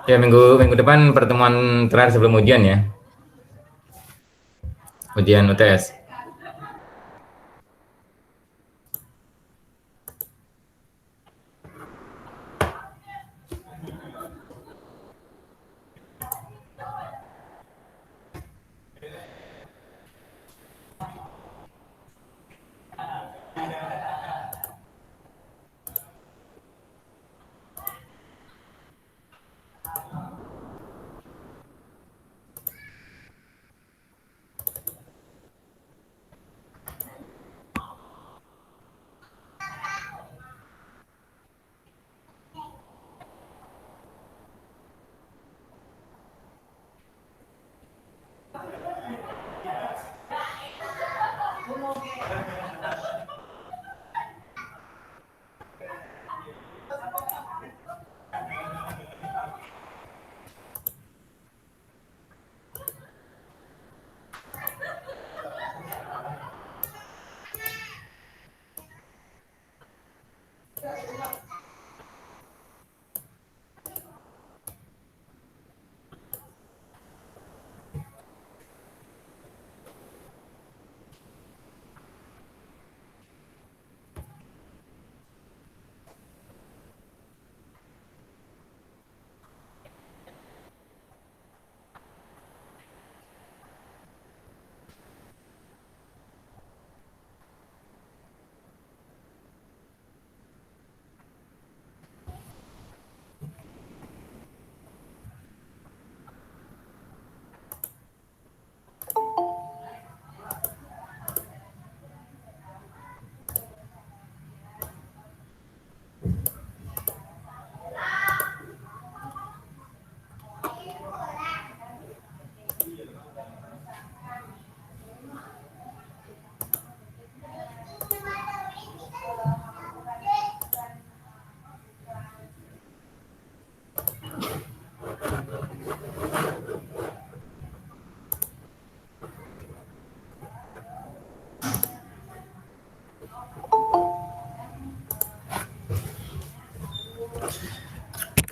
Ya minggu minggu depan pertemuan terakhir sebelum ujian ya, ujian UTS.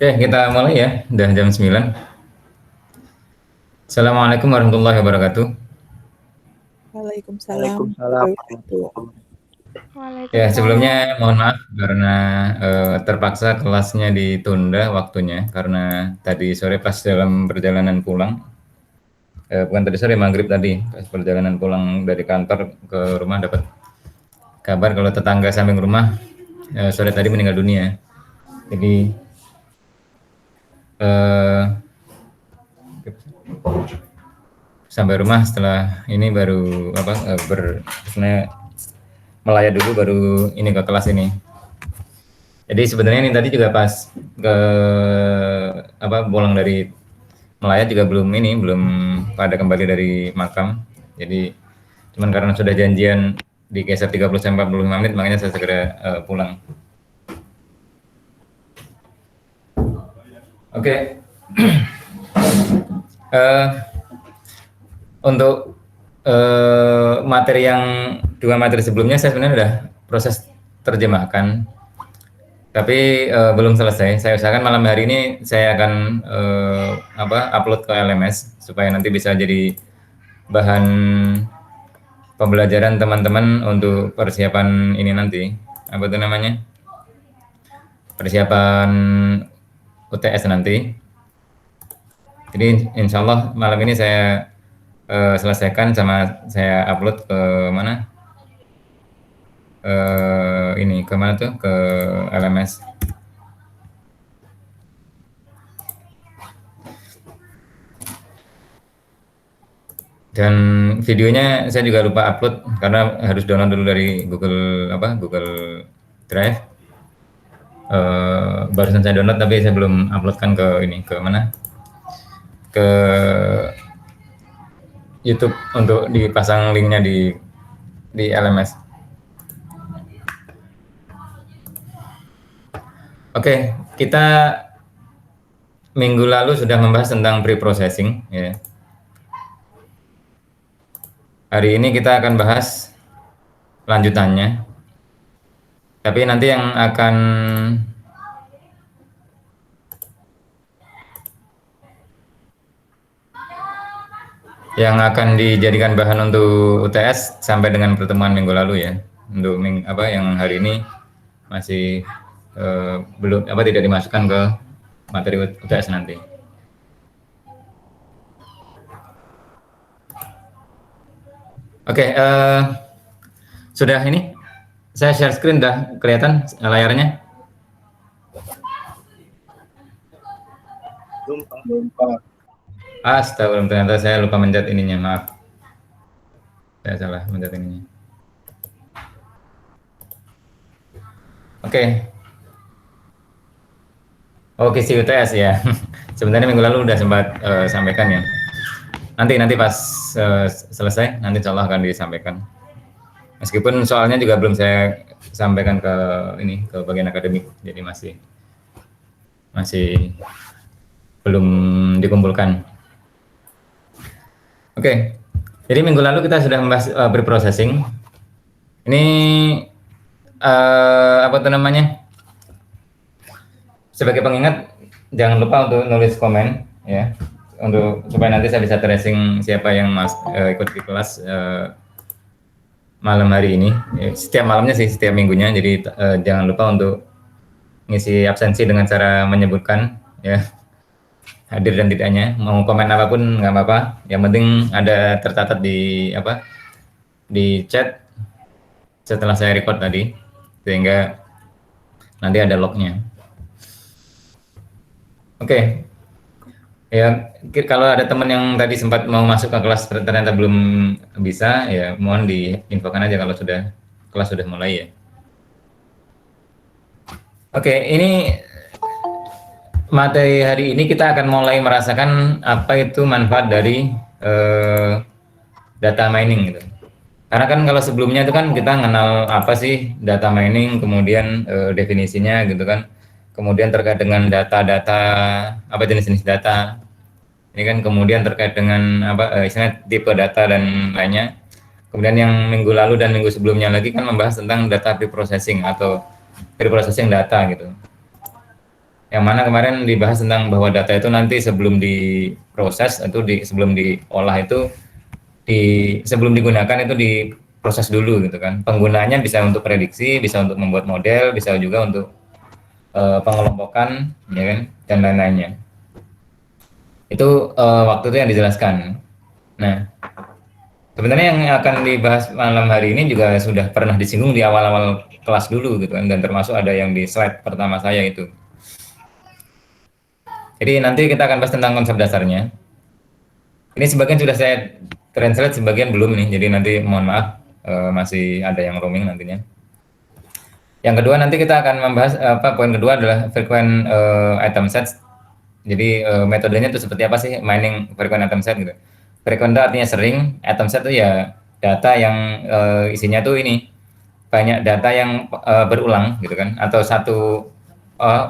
Oke, kita mulai ya. Udah jam 9. Assalamualaikum warahmatullahi wabarakatuh. Waalaikumsalam Waalaikumsalam warahmatullahi wabarakatuh. warahmatullahi Ya, sebelumnya Waalaikumsalam. mohon maaf karena terpaksa kelasnya ditunda waktunya karena tadi sore pas dalam perjalanan pulang, bukan tadi sore, maghrib tadi, pas perjalanan pulang dari kantor ke rumah dapat kabar kalau tetangga samping rumah sore tadi meninggal dunia. Jadi eh, sampai rumah setelah ini baru apa sebenarnya melayat dulu baru ini ke kelas ini. Jadi sebenarnya ini tadi juga pas ke apa pulang dari melayat juga belum pada kembali dari makam. Jadi cuman karena sudah janjian digeser 30 sampai 45 menit makanya saya segera pulang. Oke. Eh, untuk materi yang dua materi sebelumnya saya sebenarnya sudah proses terjemahkan, tapi belum selesai. Saya usahakan malam hari ini saya akan upload ke LMS supaya nanti bisa jadi bahan pembelajaran teman-teman untuk persiapan ini nanti. Apa itu namanya? Persiapan UTS nanti. Jadi insya Allah malam ini saya selesaikan sama saya upload ke mana? Ini kemana tuh? Ke LMS. Dan videonya saya juga lupa upload karena harus download dulu dari Google Drive. Barusan saya download tapi saya belum uploadkan ke ini ke mana? Ke YouTube untuk dipasang linknya di LMS. Oke, kita minggu lalu sudah membahas tentang pre-processing ya. Hari ini kita akan bahas lanjutannya. Tapi nanti yang akan yang akan dijadikan bahan untuk UTS sampai dengan pertemuan minggu lalu ya. Untuk yang hari ini masih belum tidak dimasukkan ke materi UTS nanti. Oke, sudah ini saya share screen, dah kelihatan layarnya? Belum, Pak. Astagfirullah, ternyata saya lupa mencet ininya, maaf. Saya salah mencet ininya. Oke. Oke, si UTS ya. Sebenarnya minggu lalu udah sempat sampaikan ya. Nanti pas selesai, nanti insya Allah akan disampaikan. Meskipun soalnya juga belum saya sampaikan ke bagian akademik, jadi masih belum dikumpulkan. Oke, jadi minggu lalu kita sudah membahas preprocessing. Ini sebagai pengingat, jangan lupa untuk nulis komen ya, supaya nanti saya bisa tracing siapa yang ikut di kelas malam hari ini. Setiap malamnya sih, setiap minggunya. Jadi jangan lupa untuk ngisi absensi dengan cara menyebutkan ya hadir dan tidaknya. Mau komen apapun nggak apa-apa. Yang penting ada tercatat di chat setelah saya record tadi, sehingga nanti ada lognya. Oke. Ya, kalau ada teman yang tadi sempat mau masuk ke kelas ternyata belum bisa, ya mohon diinfokan aja kalau kelas sudah mulai ya. Oke, ini materi hari ini kita akan mulai merasakan apa itu manfaat dari data mining gitu. Karena kan kalau sebelumnya itu kan kita kenal apa sih data mining, kemudian definisinya gitu kan. Kemudian terkait dengan data-data, apa jenis-jenis data. Ini kan kemudian terkait dengan istilahnya tipe data dan lainnya. Kemudian yang minggu lalu dan minggu sebelumnya lagi kan membahas tentang data preprocessing atau preprocessing data gitu. Yang mana kemarin dibahas tentang bahwa data itu nanti sebelum diproses atau sebelum diolah itu sebelum digunakan itu diproses dulu gitu kan. Penggunaannya bisa untuk prediksi, bisa untuk membuat model, bisa juga untuk pengelompokan ya kan, dan lain-lainnya. Itu waktu itu yang dijelaskan. Nah, sebenarnya yang akan dibahas malam hari ini juga sudah pernah disinggung di awal-awal kelas dulu gitu kan, dan termasuk ada yang di slide pertama saya itu. Jadi nanti kita akan bahas tentang konsep dasarnya. Ini sebagian sudah saya translate, sebagian belum nih, jadi nanti mohon maaf masih ada yang roaming nantinya. Yang kedua nanti kita akan membahas poin kedua adalah frequent item sets. Jadi metodenya itu seperti apa sih mining frequent item set gitu. Frequent itu artinya sering, item set itu ya data yang isinya tuh ini banyak data yang berulang gitu kan, atau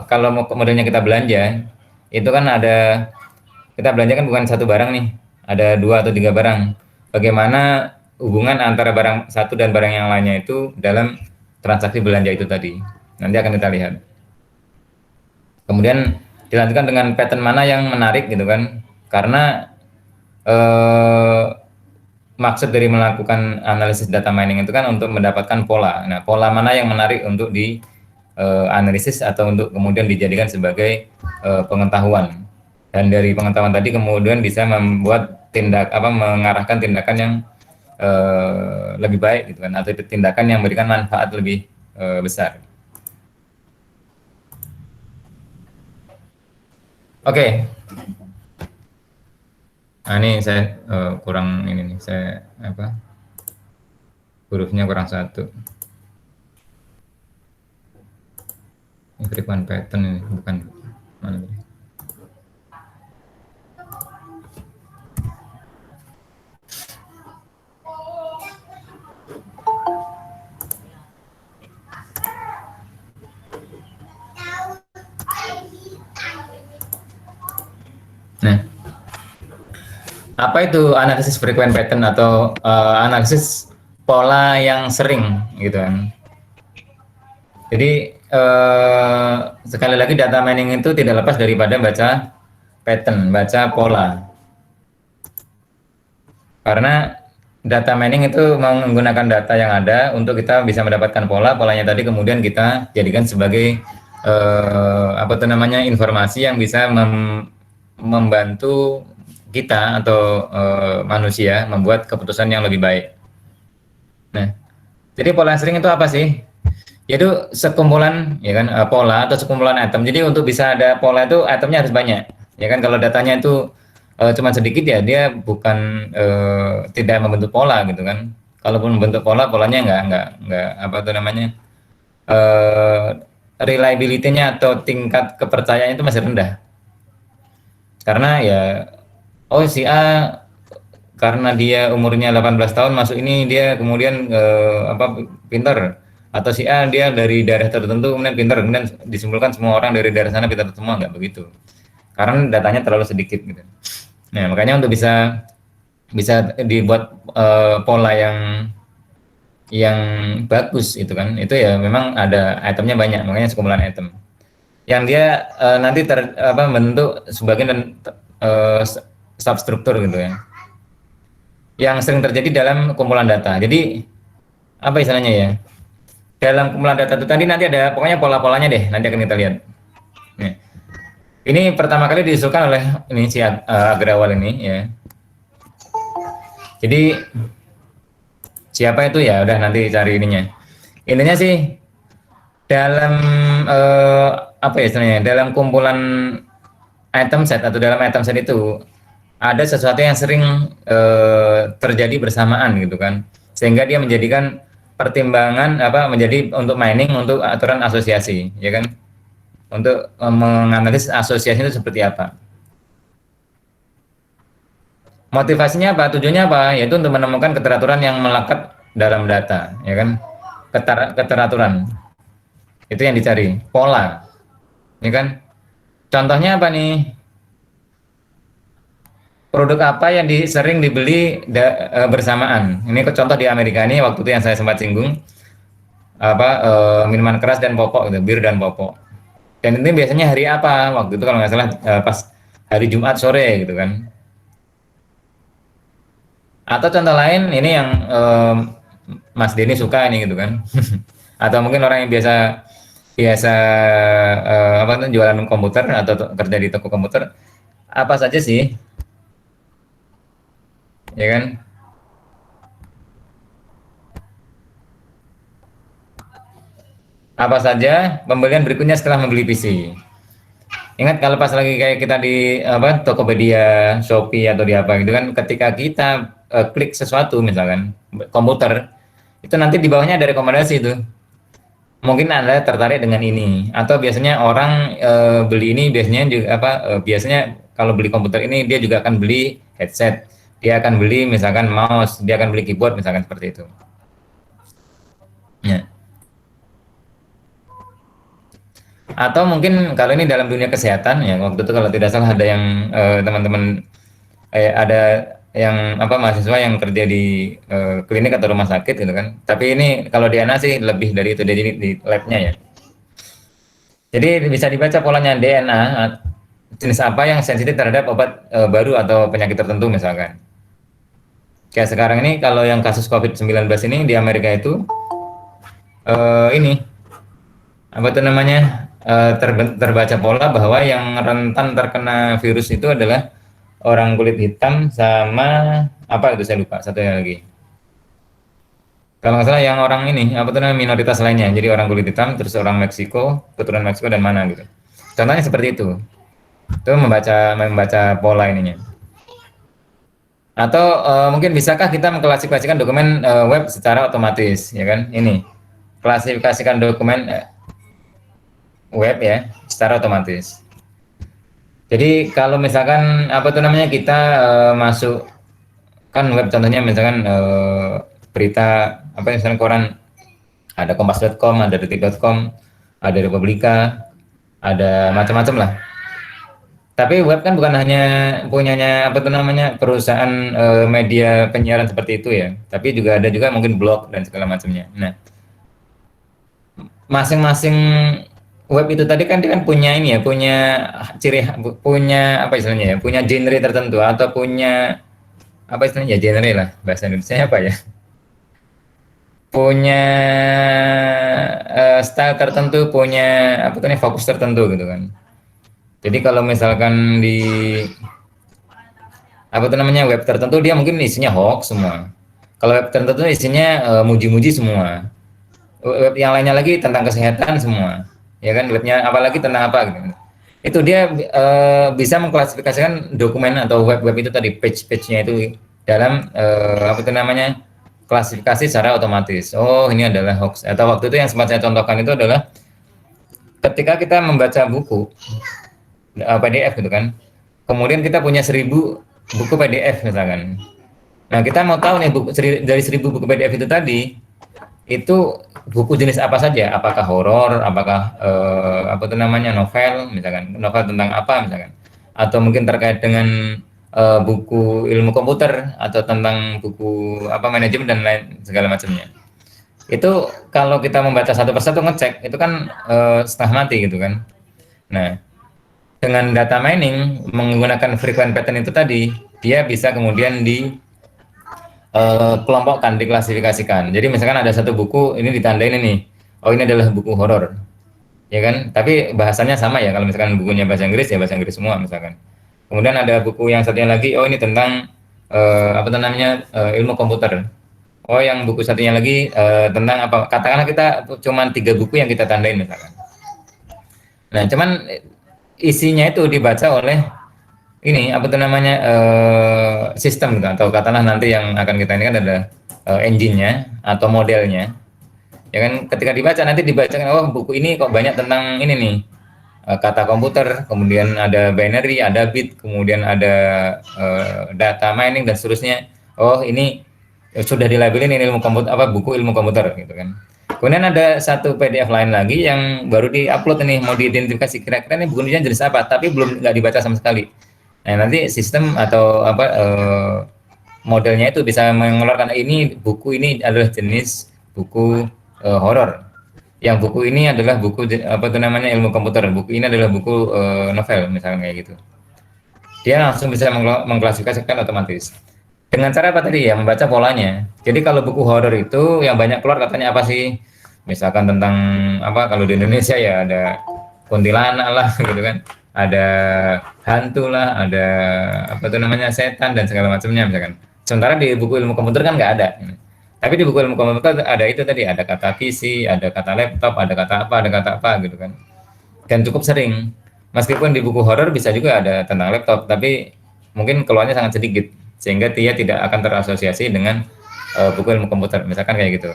kalau modelnya kita belanja itu kan kita belanja kan bukan satu barang nih, ada 2 atau 3 barang. Bagaimana hubungan antara barang satu dan barang yang lainnya itu dalam transaksi belanja itu tadi. Nanti akan kita lihat. Kemudian dilanjutkan dengan pattern mana yang menarik gitu kan. Karena maksud dari melakukan analisis data mining itu kan untuk mendapatkan pola. Nah, pola mana yang menarik untuk analisis atau untuk kemudian dijadikan sebagai pengetahuan. Dan dari pengetahuan tadi kemudian bisa membuat mengarahkan tindakan yang lebih baik gitu kan, atau tindakan yang memberikan manfaat lebih besar. Oke. Nah, ini saya kurang ini nih, saya hurufnya kurang satu. Ini frequent pattern ini bukan mana ini. Nah, apa itu analisis frequent pattern atau analisis pola yang sering gitu kan. Jadi sekali lagi data mining itu tidak lepas daripada baca pattern, baca pola. Karena data mining itu menggunakan data yang ada untuk kita bisa mendapatkan pola, polanya tadi kemudian kita jadikan sebagai apa itu namanya informasi yang bisa membantu kita atau manusia membuat keputusan yang lebih baik. Nah, jadi pola sering itu apa sih? Yaitu sekumpulan ya kan pola atau sekumpulan item. Jadi untuk bisa ada pola itu itemnya harus banyak. Ya kan kalau datanya itu cuma sedikit ya dia bukan tidak membentuk pola gitu kan. Kalaupun membentuk pola, polanya nggak apa itu namanya eh reliability-nya atau tingkat kepercayaannya itu masih rendah. Karena ya oh si A karena dia umurnya 18 tahun masuk ini dia kemudian apa pinter, atau si A dia dari daerah tertentu kemudian pinter, kemudian disimpulkan semua orang dari daerah sana pinter semua, nggak begitu karena datanya terlalu sedikit gitu. Nah makanya untuk bisa bisa dibuat pola yang bagus itu kan itu ya memang ada itemnya banyak, makanya sekumpulan item yang dia nanti apa membentuk sebagian dan substruktur gitu ya yang sering terjadi dalam kumpulan data. Jadi apa istilahnya ya? Dalam kumpulan data itu tadi nanti ada pokoknya pola-polanya deh, nanti akan kita lihat. Nih. Ini pertama kali diusulkan oleh ini si Agrawal ini ya. Jadi siapa itu ya? Udah nanti cari ininya. Intinya sih dalam apa ya istilahnya? Dalam kumpulan item set atau dalam item set itu ada sesuatu yang sering terjadi bersamaan gitu kan, sehingga dia menjadikan pertimbangan apa menjadi untuk mining untuk aturan asosiasi ya kan, untuk menganalisis asosiasi itu seperti apa, motivasinya apa, tujuannya apa, yaitu untuk menemukan keteraturan yang melekat dalam data ya kan, keteraturan itu yang dicari, pola ya kan. Contohnya apa nih, produk apa yang sering dibeli bersamaan. Ini contoh di Amerika ini waktu itu yang saya sempat singgung apa minuman keras dan popok gitu, bir dan popok. Dan ini biasanya hari apa? Waktu itu kalau nggak salah pas hari Jumat sore gitu kan. Atau contoh lain ini yang Mas Denny suka ini gitu kan. Atau mungkin orang yang biasa biasa apa tuh jualan komputer atau kerja di toko komputer, apa saja sih ya kan. Apa saja pembelian berikutnya setelah membeli PC. Ingat kalau pas lagi kayak kita di apa Tokopedia, Shopee atau di apa gitu kan, ketika kita klik sesuatu misalkan komputer, itu nanti di bawahnya ada rekomendasi itu. Mungkin Anda tertarik dengan ini, atau biasanya orang beli ini biasanya juga apa biasanya kalau beli komputer ini dia juga akan beli headset, dia akan beli misalkan mouse, dia akan beli keyboard misalkan seperti itu. Ya. Atau mungkin kalau ini dalam dunia kesehatan ya, waktu itu kalau tidak salah ada yang teman-teman ada yang apa mahasiswa yang kerja di klinik atau rumah sakit gitu kan. Tapi ini kalau di ANA sih lebih dari itu, di labnya ya. Jadi bisa dibaca polanya DNA jenis apa yang sensitif terhadap obat baru atau penyakit tertentu misalkan. Kayak sekarang ini kalau yang kasus COVID-19 ini di Amerika itu ini apa itu namanya terbaca pola bahwa yang rentan terkena virus itu adalah orang kulit hitam sama apa itu saya lupa satunya lagi. Kalau nggak salah yang orang ini apa tuh namanya minoritas lainnya. Jadi orang kulit hitam terus orang Meksiko, keturunan Meksiko dan mana gitu. Contohnya seperti itu. Itu membaca pola ininya. Atau mungkin bisakah kita mengklasifikasikan dokumen web secara otomatis ya kan? Ini klasifikasikan dokumen web ya secara otomatis. Jadi kalau misalkan apa tuh namanya kita masuk kan web contohnya misalkan berita apa misalkan koran ada kompas.com, ada detik.com, ada Republika, ada macam-macam lah. Tapi web kan bukan hanya punyanya apa tuh namanya perusahaan media penyiaran seperti itu ya, tapi juga ada juga mungkin blog dan segala macamnya. Nah, masing-masing web itu tadi kan dia kan punya ini ya, punya ciri, punya apa istilahnya ya, punya genre tertentu atau punya apa istilahnya ya, genre lah, bahasa Indonesia apa ya, punya style tertentu, punya apa tuh fokus tertentu gitu kan. Jadi kalau misalkan di apa tuh namanya web tertentu, dia mungkin isinya hoax semua. Kalau web tertentu isinya muji-muji semua. Web yang lainnya lagi tentang kesehatan semua, ya kan, webnya apalagi tentang apa gitu. Itu dia bisa mengklasifikasikan dokumen atau web-web itu tadi, page-page-nya itu dalam apa itu namanya, klasifikasi secara otomatis. Oh, ini adalah hoax. Atau waktu itu yang sempat saya contohkan itu adalah ketika kita membaca buku PDF gitu kan, kemudian kita punya 1.000 buku PDF misalkan. Nah, kita mau tahu nih dari 1.000 buku PDF itu tadi, itu buku jenis apa saja, apakah horor, apakah apa itu namanya, novel misalkan, novel tentang apa misalkan, atau mungkin terkait dengan buku ilmu komputer atau tentang buku apa manajemen dan lain segala macamnya. Itu kalau kita membaca satu persatu ngecek itu kan setengah mati gitu kan. Nah, dengan data mining menggunakan frequent pattern itu tadi, dia bisa kemudian kelompokkan, diklasifikasikan. Jadi misalkan ada satu buku ini ditandain ini, oh ini adalah buku horor, ya kan? Tapi bahasanya sama ya. Kalau misalkan bukunya bahasa Inggris ya bahasa Inggris semua misalkan. Kemudian ada buku yang satunya lagi, oh ini tentang apa namanya, ilmu komputer. Oh yang buku satunya lagi tentang apa? Katakanlah kita cuma 3 buku yang kita tandain misalkan. Nah cuman isinya itu dibaca oleh ini apa tuh namanya, sistem gitu, atau katakanlah nanti yang akan kita ini kan ada engine-nya atau modelnya, ya kan. Ketika dibaca nanti dibacakan, oh buku ini kok banyak tentang ini nih, kata komputer, kemudian ada binary, ada bit, kemudian ada data mining dan seterusnya. Oh ini sudah dilabelin ini ilmu komputer, apa buku ilmu komputer gitu kan. Kemudian ada satu PDF lain lagi yang baru diupload nih, mau diidentifikasi kira-kira ini bukunya jenis apa, tapi belum, nggak dibaca sama sekali. Nah nanti sistem atau apa modelnya itu bisa mengeluarkan ini buku ini adalah jenis buku horor, yang buku ini adalah buku apa itu namanya ilmu komputer, buku ini adalah buku novel misalnya kayak gitu. Dia langsung bisa mengklasifikasikan otomatis. Dengan cara apa tadi ya, membaca polanya. Jadi kalau buku horor itu yang banyak keluar katanya apa sih? Misalkan tentang apa, kalau di Indonesia ya ada kuntilanak lah gitu kan. Ada hantu lah, ada apa itu namanya setan dan segala macamnya misalkan. Sementara di buku ilmu komputer kan nggak ada. Tapi di buku ilmu komputer ada itu tadi, ada kata PC, ada kata laptop, ada kata apa gitu kan. Dan cukup sering. Meskipun di buku horor bisa juga ada tentang laptop, tapi mungkin keluarnya sangat sedikit sehingga dia tidak akan terasosiasi dengan buku ilmu komputer, misalkan kayak gitu.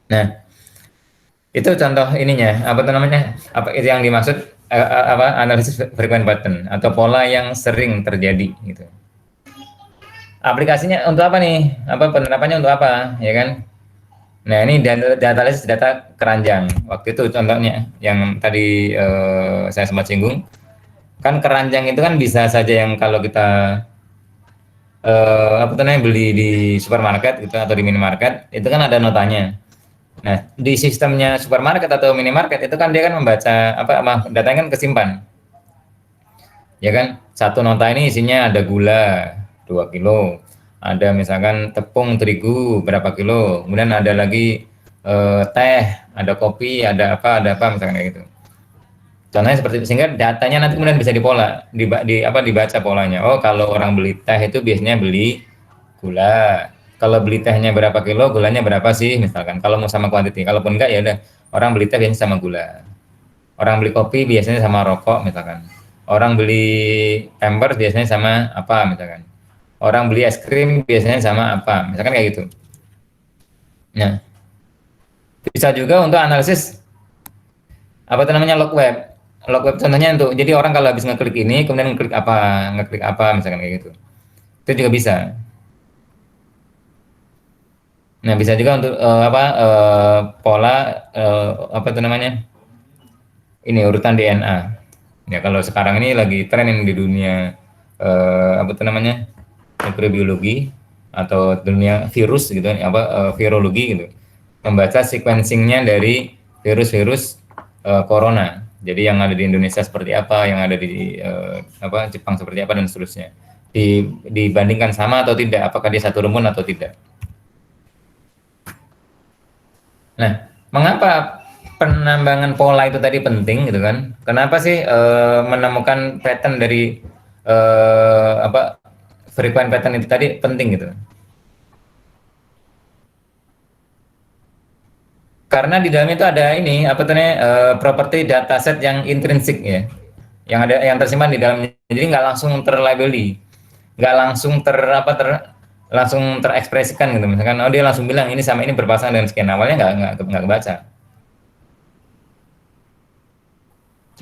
Nah, itu contoh ininya, apa namanya? Apa itu yang dimaksud apa analisis frequent pattern atau pola yang sering terjadi gitu. Aplikasinya untuk apa nih? Apa penerapannya untuk apa, ya kan? Nah, ini data analisis data keranjang. Waktu itu contohnya yang tadi saya sempat singgung. Kan keranjang itu kan bisa saja yang kalau kita apa namanya beli di supermarket gitu atau di minimarket, itu kan ada notanya. Nah, di sistemnya supermarket atau minimarket itu kan dia kan membaca apa datanya kan kesimpan. Ya kan? Satu nota ini isinya ada gula 2 kilo, ada misalkan tepung terigu berapa kilo, kemudian ada lagi teh, ada kopi, ada apa misalkan kayak gitu. Contohnya seperti itu, sehingga datanya nanti kemudian bisa dibaca polanya. Oh, kalau orang beli teh itu biasanya beli gula. Kalau beli tehnya berapa kilo, gulanya berapa sih misalkan. Kalau mau sama kuantiti, kalaupun enggak ya udah orang beli teh biasanya sama gula. Orang beli kopi biasanya sama rokok misalkan. Orang beli pampers biasanya sama apa misalkan. Orang beli es krim biasanya sama apa, misalkan kayak gitu. Nah, bisa juga untuk analisis apa itu namanya log web contohnya, untuk jadi orang kalau habis ngeklik ini kemudian ngeklik apa misalkan kayak gitu, itu juga bisa. Nah bisa juga untuk pola apa itu namanya ini urutan DNA. Ya kalau sekarang ini lagi tren yang di dunia apa itu namanya mikrobiologi atau dunia virus gitu, virologi gitu, membaca sequencingnya dari virus-virus corona. Jadi yang ada di Indonesia seperti apa, yang ada di Jepang seperti apa dan seterusnya. dibandingkan sama atau tidak, apakah dia satu rumun atau tidak. Nah, mengapa penambangan pola itu tadi penting gitu kan? Kenapa sih menemukan pattern dari apa frequent pattern itu tadi penting gitu? Karena di dalam itu ada ini apa namanya properti dataset yang intrinsik ya, yang tersimpan di dalamnya. Jadi nggak langsung terlabeli, nggak langsung langsung terekspresikan gitu. Misalkan oh dia langsung bilang ini sama ini berpasangan dengan sekian, awalnya nggak kebaca.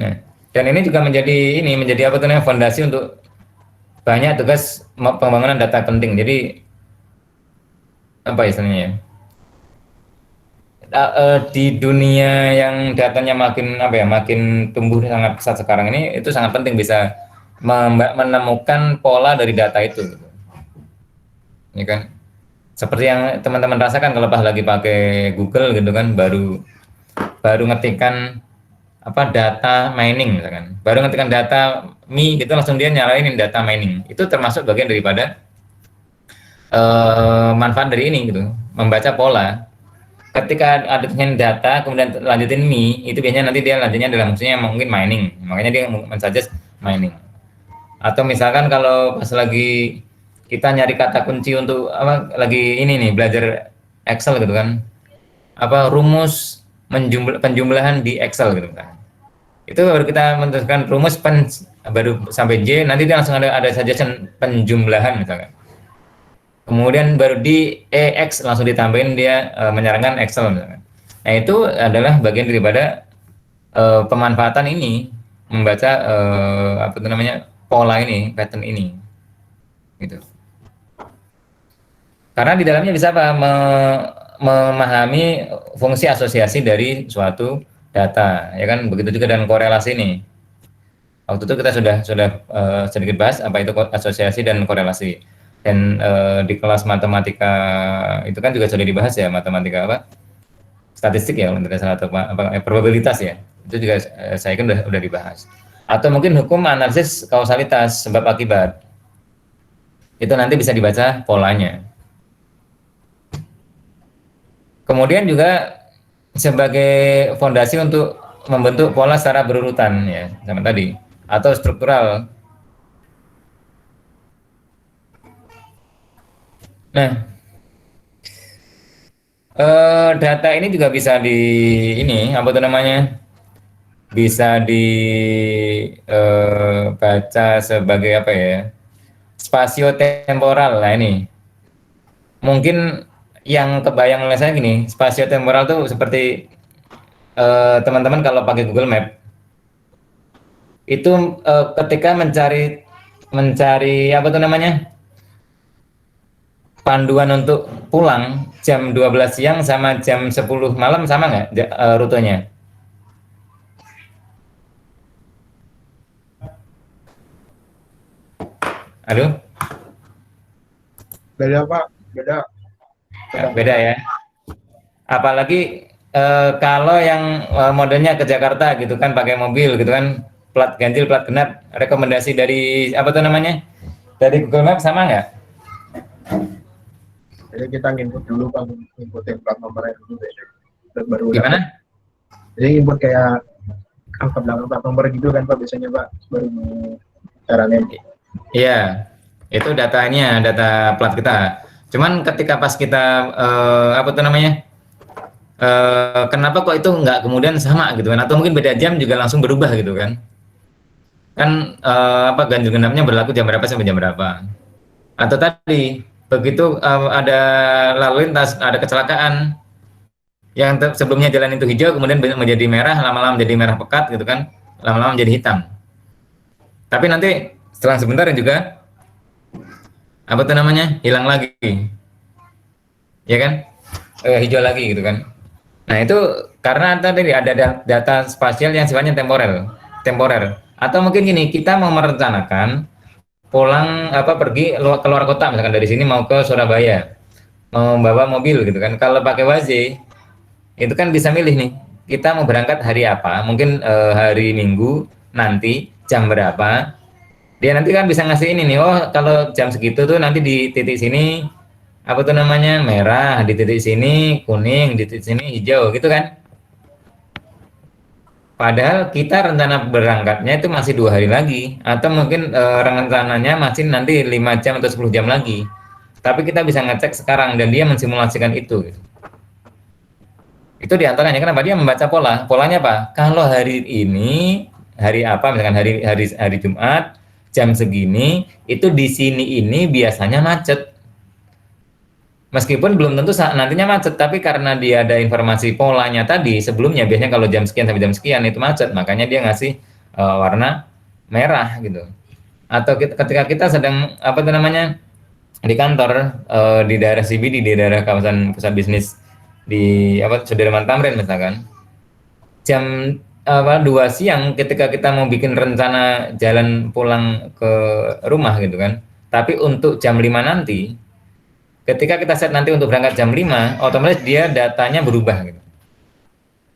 Nah, dan ini juga menjadi apa tuh namanya fondasi untuk banyak tugas pembangunan data penting. Jadi apa istilahnya ya? Di dunia yang datanya makin apa ya, makin tumbuh sangat pesat sekarang ini, itu sangat penting bisa menemukan pola dari data itu, gitu. Ya kan? Seperti yang teman-teman rasakan kalau pas lagi pakai Google gitu kan, baru baru ngetikan apa data mining misalkan, baru ngetikan data gitu langsung dia nyalain data mining. Itu termasuk bagian daripada manfaat dari ini gitu, membaca pola. Ketika ada data kemudian lanjutin itu biasanya nanti dia lanjutnya dalam maksudnya mungkin mining, makanya dia mensuggest mining. Atau misalkan kalau pas lagi kita nyari kata kunci untuk apa lagi ini nih belajar Excel gitu kan, apa rumus penjumlahan di Excel gitu kan, itu baru kita menentukan rumus baru sampai J, nanti dia langsung ada suggestion penjumlahan misalkan. Kemudian baru di EX langsung ditambahin dia menyarankan Excel misalkan. Nah itu adalah bagian daripada pemanfaatan ini, membaca apa itu namanya pola ini, pattern ini, gitu. Karena di dalamnya bisa apa memahami fungsi asosiasi dari suatu data, ya kan? Begitu juga dengan korelasi ini. Waktu itu kita sudah sedikit bahas apa itu asosiasi dan korelasi. Dan di kelas matematika itu kan juga sudah dibahas ya, matematika apa? Statistik ya, tidak salah, atau probabilitas ya. Itu juga saya kan udah dibahas. Atau mungkin hukum analisis kausalitas sebab akibat. Itu nanti bisa dibaca polanya. Kemudian juga sebagai fondasi untuk membentuk pola secara berurutan ya, sama tadi, atau struktural. Nah, data ini juga bisa ini apa tuh namanya? Bisa dibaca sebagai apa ya? Spasio-temporal. Nah, ini mungkin yang kebayang oleh saya gini, spasio-temporal tuh seperti teman-teman kalau pakai Google Map itu ketika mencari apa tuh namanya? Panduan untuk pulang jam 12 siang sama jam 10 malam sama nggak rutenya? Aduh, Beda Pak, beda. beda ya. Apalagi kalau yang modenya ke Jakarta gitu kan pakai mobil gitu kan, plat ganjil, plat genap, rekomendasi dari apa tuh namanya? Dari Google Maps sama nggak? Jadi kita nginput dulu Pak, nginputin plat nomornya dulu beda. Dan baru Gimana? Jadi input kayak angka belakang plat nomor gitu kan Pak biasanya Pak, baru caranya. Iya, itu datanya, data plat kita. Cuman ketika pas kita apa tuh namanya? Kenapa kok itu nggak kemudian sama gitu kan? Atau mungkin beda jam juga langsung berubah gitu kan? Kan apa ganjil genapnya berlaku jam berapa sampai jam berapa? Atau tadi begitu ada lalu lintas, ada kecelakaan yang sebelumnya jalan itu hijau kemudian menjadi merah, lama-lama menjadi merah pekat gitu kan, lama-lama menjadi hitam. Tapi nanti setelah sebentar juga apa tuh namanya hilang lagi, ya kan, hijau lagi gitu kan. Nah itu karena tadi ada data spasial yang sifatnya temporer. Atau mungkin gini, kita mau merencanakan pulang apa pergi keluar kota misalkan dari sini mau ke Surabaya, mau bawa mobil gitu kan. Kalau pakai Waze itu kan bisa milih nih, kita mau berangkat hari apa, mungkin hari Minggu nanti jam berapa, Dia nanti kan bisa ngasih ini nih, oh kalau jam segitu tuh nanti di titik sini apa tuh namanya merah, di titik sini kuning, di titik sini hijau gitu kan. Padahal kita rencana berangkatnya itu masih 2 hari lagi, atau mungkin rencananya masih nanti 5 jam atau 10 jam lagi. Tapi kita bisa ngecek sekarang dan dia mensimulasikan itu. Gitu. Itu diantaranya kenapa dia membaca pola. Polanya apa? Kalau hari ini hari apa, misalkan hari hari hari Jumat jam segini itu di sini ini biasanya macet. Meskipun belum tentu saat nantinya macet, tapi karena dia ada informasi polanya tadi sebelumnya, biasanya kalau jam sekian sampai jam sekian itu macet, makanya dia ngasih warna merah gitu. Atau ketika kita sedang apa itu namanya di kantor di daerah CBD, di daerah kawasan pusat bisnis di apa Sudirman Tamrin misalkan, jam apa 2 siang ketika kita mau bikin rencana jalan pulang ke rumah gitu kan, tapi untuk jam 5 nanti, ketika kita set nanti untuk berangkat jam 5, otomatis dia datanya berubah gitu.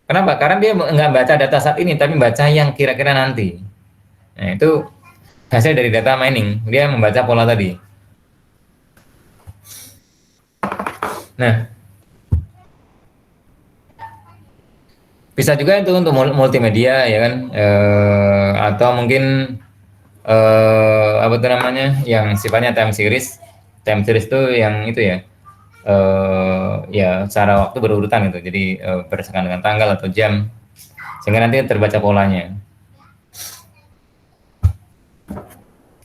Kenapa? Karena dia nggak baca data saat ini, tapi baca yang kira-kira nanti. Nah, itu hasil dari data mining. Dia membaca pola tadi. Nah, bisa juga itu untuk multimedia ya kan, atau mungkin apa itu namanya, yang sifatnya time series. Time series itu yang itu ya, ya secara waktu berurutan gitu. Jadi berdasarkan dengan tanggal atau jam, sehingga nanti terbaca polanya.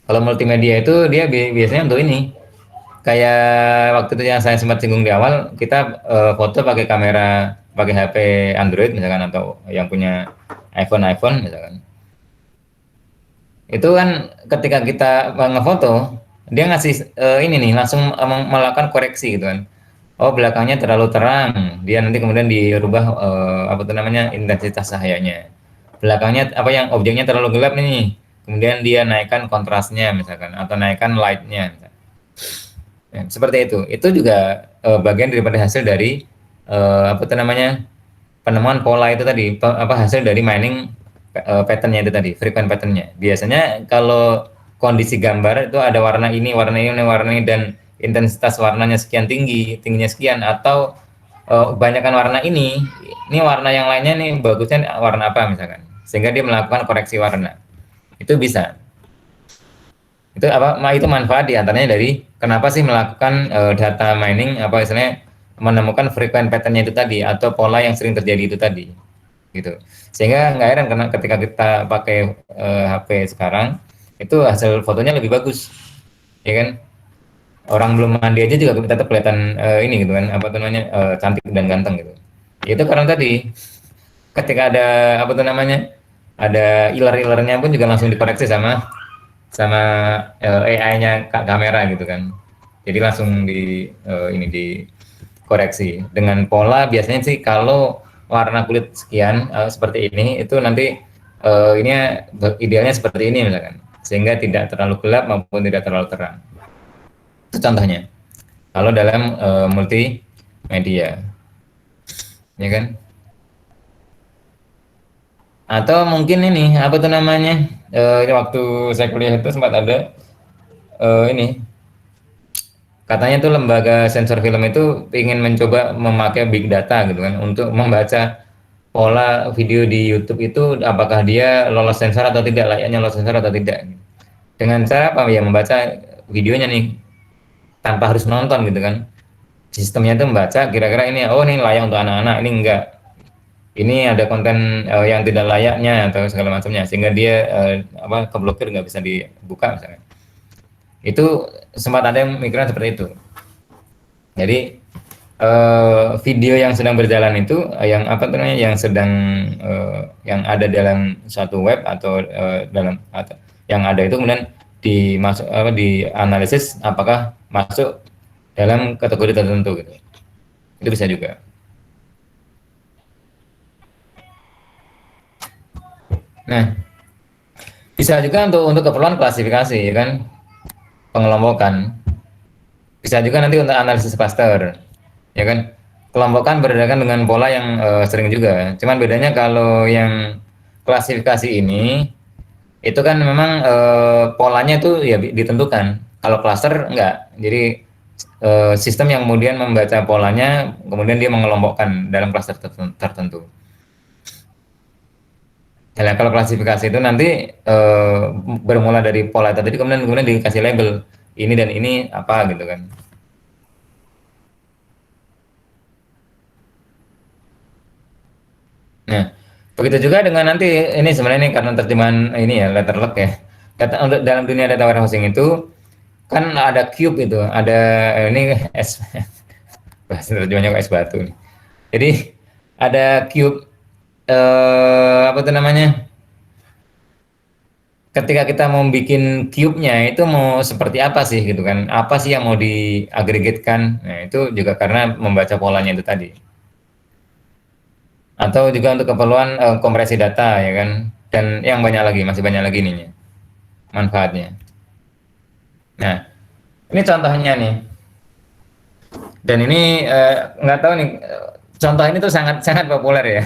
Kalau multimedia itu dia biasanya untuk ini, kayak waktu itu yang saya sempat singgung di awal, kita foto pakai kamera, pakai HP Android misalkan, atau yang punya iPhone misalkan. Itu kan ketika kita ngefoto, dia ngasih ini nih langsung melakukan koreksi gitu kan. Oh belakangnya terlalu terang, dia nanti kemudian dirubah apa itu namanya intensitas cahayanya. Belakangnya apa yang objeknya terlalu gelap nih, kemudian dia naikkan kontrasnya misalkan, atau naikkan lightnya. Ya, seperti itu. Itu juga bagian daripada hasil dari apa itu namanya penemuan pola itu tadi, apa hasil dari mining patternnya itu tadi, frequent patternnya. Biasanya kalau kondisi gambar itu ada warna ini, dan intensitas warnanya sekian tinggi, tingginya sekian, atau kebanyakan warna ini warna yang lainnya nih bagusnya warna apa misalkan, sehingga dia melakukan koreksi warna. Itu bisa. Itu apa? Itu manfaat diantaranya dari kenapa sih melakukan data mining, apa istilahnya menemukan frequent patternnya itu tadi, atau pola yang sering terjadi itu tadi, gitu. Sehingga nggak heran karena ketika kita pakai HP sekarang itu hasil fotonya lebih bagus, ya kan? Orang belum mandi aja juga tetap kelihatan ini gitu kan, apa tuh namanya cantik dan ganteng gitu. Itu karena tadi ketika ada apa tuh namanya ada iler-ilernya pun juga langsung dikoreksi sama sama AI-nya kamera gitu kan. Jadi langsung ini dikoreksi dengan pola. Biasanya sih kalau warna kulit sekian seperti ini, itu nanti ini idealnya seperti ini misalkan, sehingga tidak terlalu gelap maupun tidak terlalu terang. Itu contohnya. Kalau dalam multimedia, ya kan? Atau mungkin ini apa tuh namanya? Waktu saya kuliah itu sempat ada ini, katanya tuh lembaga sensor film itu ingin mencoba memakai big data gitu kan untuk membaca pola video di YouTube itu apakah dia lolos sensor atau tidak, layaknya lolos sensor atau tidak. Dengan cara apa ya, membaca videonya nih tanpa harus nonton gitu kan. Sistemnya itu membaca kira-kira ini, oh ini layak untuk anak-anak, ini enggak. Ini ada konten yang tidak layaknya atau segala macamnya, sehingga dia apa keblokir, nggak bisa dibuka misalnya. Itu sempat ada yang mikiran seperti itu. Jadi video yang sedang berjalan itu yang apa namanya, yang sedang yang ada dalam suatu web atau dalam atau yang ada itu kemudian dimasuk apa dianalisis apakah masuk dalam kategori tertentu gitu. Itu bisa juga. Nah, bisa juga untuk keperluan klasifikasi ya kan, pengelompokan. Bisa juga nanti untuk analisis cluster, ya kan. Kelompokan berdasarkan dengan pola yang sering juga. Cuman bedanya kalau yang klasifikasi ini itu kan memang polanya itu ya ditentukan. Kalau klaster enggak. Jadi sistem yang kemudian membaca polanya, kemudian dia mengelompokkan dalam klaster tertentu. Nah, kalau klasifikasi itu nanti bermula dari pola tadi, kemudian dikasih label ini dan ini apa gitu kan. Nah, begitu juga dengan nanti ini sebenarnya ini karena terjemahan ini ya letterlock ya. Kata untuk dalam dunia data warehousing itu kan ada cube itu, ada ini es bahasa terjemahnya kok es batu nih. Jadi ada cube apa tuh namanya? Ketika kita mau bikin cube-nya itu mau seperti apa sih gitu kan? Apa sih yang mau diagregatkan? Nah, itu juga karena membaca polanya itu tadi. Atau juga untuk keperluan kompresi data ya kan? Dan yang banyak lagi, masih banyak lagi nih manfaatnya. Nah, ini contohnya nih. Dan ini nggak tahu nih, contoh ini tuh sangat sangat populer ya,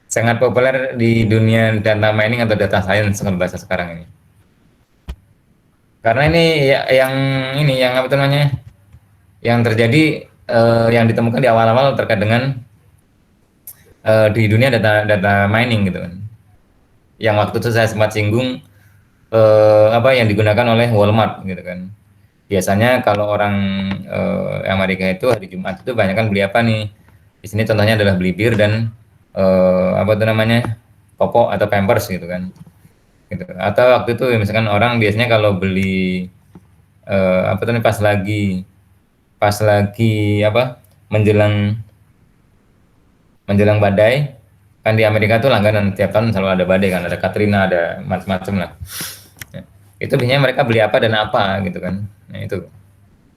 sangat populer di dunia data mining atau data science kalau bahasa sekarang ini. Karena ini ya, yang ini yang apa namanya, yang terjadi yang ditemukan di awal-awal terkait dengan di dunia data data mining gitu kan. Yang waktu itu saya sempat singgung apa yang digunakan oleh Walmart gitu kan. Biasanya kalau orang Amerika itu hari Jumat itu banyak kan beli apa nih? Di sini contohnya adalah beli bir dan apa itu namanya popok atau pampers gitu kan. Gitu. Atau waktu itu misalkan orang biasanya kalau beli apa tuh pas lagi apa menjelang menjelang badai kan di Amerika tuh langganan tiap tahun selalu ada badai kan, ada Katrina, ada macam-macam lah. Ya. Itu biasanya mereka beli apa dan apa gitu kan. Nah itu.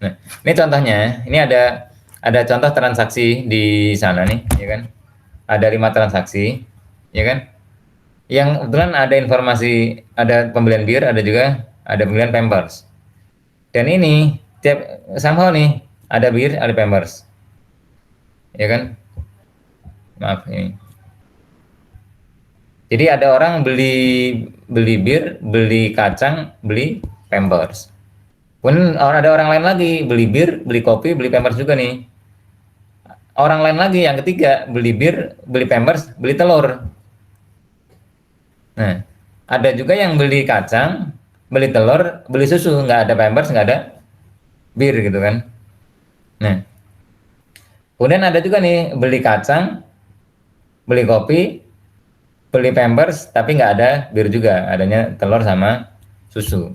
Nah, ini contohnya, ini ada contoh transaksi di sana nih, ya kan? Ada 5 transaksi, ya kan? Yang kebetulan ada informasi, ada pembelian bir, ada juga ada pembelian Pampers. Dan ini tiap somehow nih ada bir, ada Pampers, ya kan? Maaf ini. Jadi ada orang beli beli bir, beli kacang, beli Pampers. Pun ada orang lain lagi beli bir, beli kopi, beli Pampers juga nih. Orang lain lagi yang ketiga beli bir, beli Pampers, beli telur. Nah, ada juga yang beli kacang, beli telur, beli susu, nggak ada Pampers, nggak ada bir gitu kan. Nah, kemudian ada juga nih beli kacang, beli kopi, beli Pampers, tapi nggak ada bir juga, adanya telur sama susu.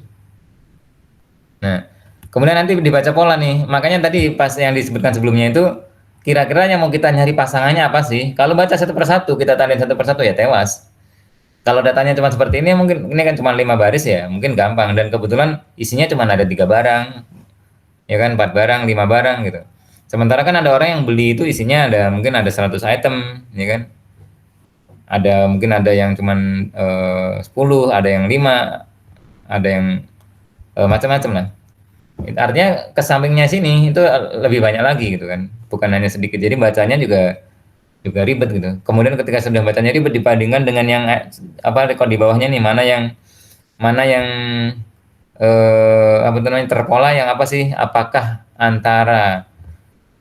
Nah, kemudian nanti dibaca pola nih. Makanya tadi pas yang disebutkan sebelumnya itu kira-kira yang mau kita nyari pasangannya apa sih? Kalau baca satu persatu, kita tanding satu persatu ya tewas. Kalau datanya cuma seperti ini, mungkin ini kan cuma 5 baris ya, mungkin gampang. Dan kebetulan isinya cuma ada 3 barang, ya kan, 4 barang, 5 barang gitu. Sementara kan ada orang yang beli itu isinya ada mungkin ada 100 item, ya kan. Ada mungkin ada yang cuma 10, ada yang 5, ada yang macam-macam lah. Artinya ke sampingnya sini itu lebih banyak lagi gitu kan, bukan hanya sedikit. Jadi bacanya juga juga ribet gitu. Kemudian ketika sudah bacanya ribet dibandingkan dengan yang apa rekod di bawahnya nih mana yang apa namanya terpola yang apa sih? Apakah antara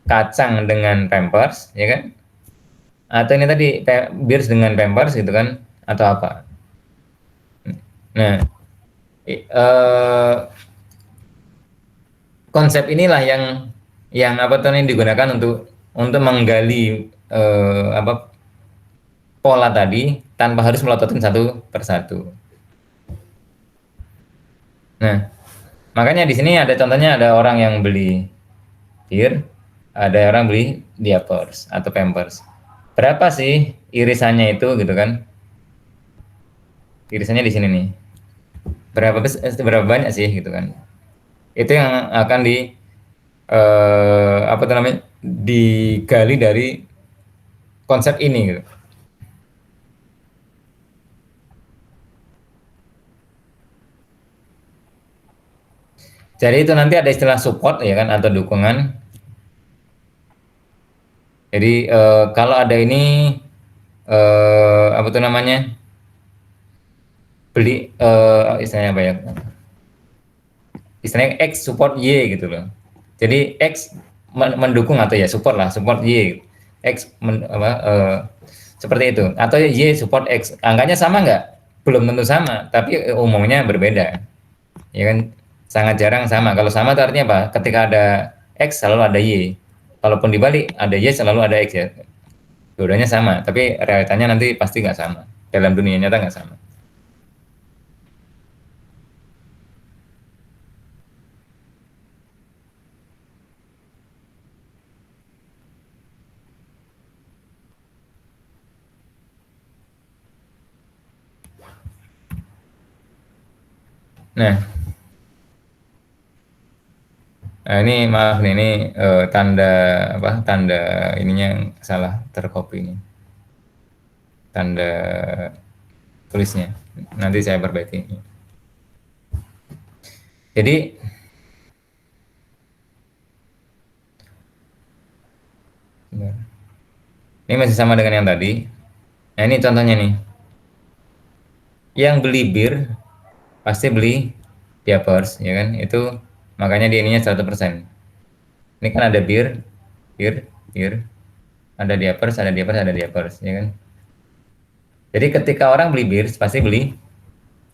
kacang dengan Pampers, ya kan? Atau ini tadi Beers dengan Pampers gitu kan? Atau apa? Nah, konsep inilah yang apa tuh ini digunakan untuk menggali apa pola tadi tanpa harus melototin satu persatu. Nah, makanya di sini ada contohnya ada orang yang beli bir, ada orang beli diapers atau pampers. Berapa sih irisannya itu gitu kan? Irisannya di sini nih. Berapa banyak sih gitu kan? Itu yang akan apa namanya? Digali dari konsep ini gitu. Jadi itu nanti ada istilah support ya kan atau dukungan. Jadi kalau ada ini apa tuh namanya beli istilahnya apa ya? Istilahnya X support Y gitu loh. Jadi X mendukung atau ya support lah, support Y. X seperti itu. Atau Y support X. Angkanya sama nggak? Belum tentu sama, tapi umumnya berbeda. Ya kan? Sangat jarang sama. Kalau sama itu artinya apa? Ketika ada X selalu ada Y. Kalaupun dibalik ada Y selalu ada X ya. Dua-duanya sama, tapi realitanya nanti pasti nggak sama. Dalam dunia nyata nggak sama. Nah, ini maaf nih, ini tanda apa? Tanda ininya yang salah tercopy ini. Tanda tulisnya. Nanti saya perbaiki. Jadi ini masih sama dengan yang tadi. Nah, ini contohnya nih. Yang beli bir pasti beli diapers, ya kan? Itu makanya di ininya 100%. Ini kan ada bir, bir, ada diapers, ada diapers, ya kan? Jadi ketika orang beli bir pasti beli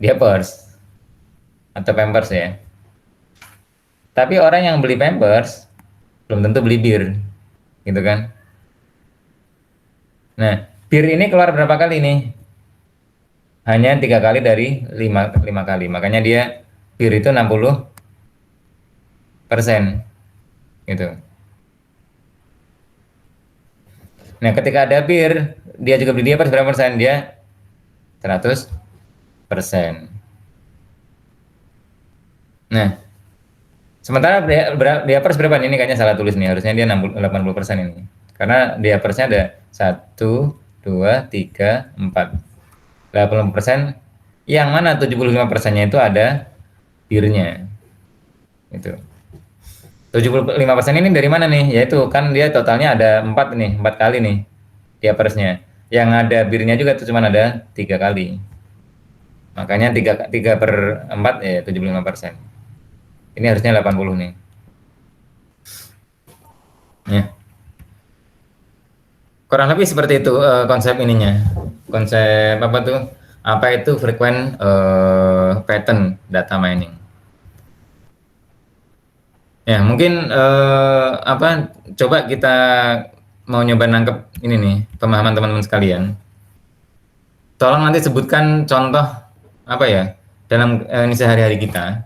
diapers atau pampers ya. Tapi orang yang beli pampers belum tentu beli bir, gitu kan? Nah, bir ini keluar berapa kali nih? Hanya 3 kali dari lima kali. Makanya dia bir itu 60%, gitu. Nah, ketika ada bir, dia juga beli diapers berapa persen? Dia 100%. Nah, sementara diapers berapa nih? Ini kayaknya salah tulis nih. Harusnya dia 80% ini. Karena diapersnya ada 1, 2, 3, 4. 80%, yang mana 75%-nya itu ada birnya. Itu. 75% ini dari mana nih? Yaitu kan dia totalnya ada 4 nih, 4 kali nih diapersnya. Yang ada birnya juga itu cuma ada 3 kali. Makanya 3 per 4 ya 75%. Ini harusnya 80 nih. Ya. Kurang lebih seperti itu konsep ininya. Konsep apa tuh? Apa itu frequent pattern data mining? Ya, mungkin apa? Coba kita mau nyoba nangkep ini nih, pemahaman teman-teman sekalian. Tolong nanti sebutkan contoh apa ya dalam ini sehari-hari kita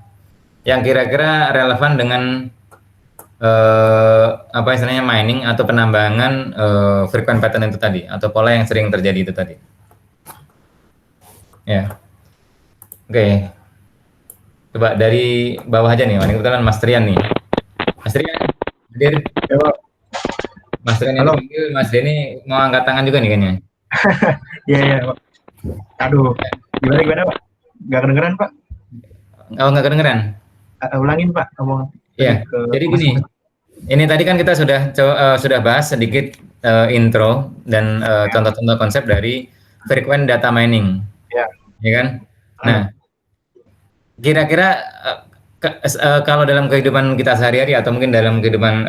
yang kira-kira relevan dengan apa istilahnya mining atau penambangan frequent pattern itu tadi atau pola yang sering terjadi itu tadi. Ya, oke. Coba dari bawah aja nih, ini kebetulan Mas Trian nih. Mas Trian, hadir. Ya, Pak. Mas Trian yang dipanggil, Mas Denny mau angkat tangan juga nih kayaknya. Iya, iya, Pak. Aduh, gimana, Pak? Nggak kedengeran, Pak? Oh, nggak kedengeran? Ulangin, Pak, ngomong. Iya, jadi gini. Ini tadi kan kita sudah bahas sedikit intro dan contoh-contoh konsep dari frequent data mining, ya kan? Nah, kira-kira kalau dalam kehidupan kita sehari-hari atau mungkin dalam kehidupan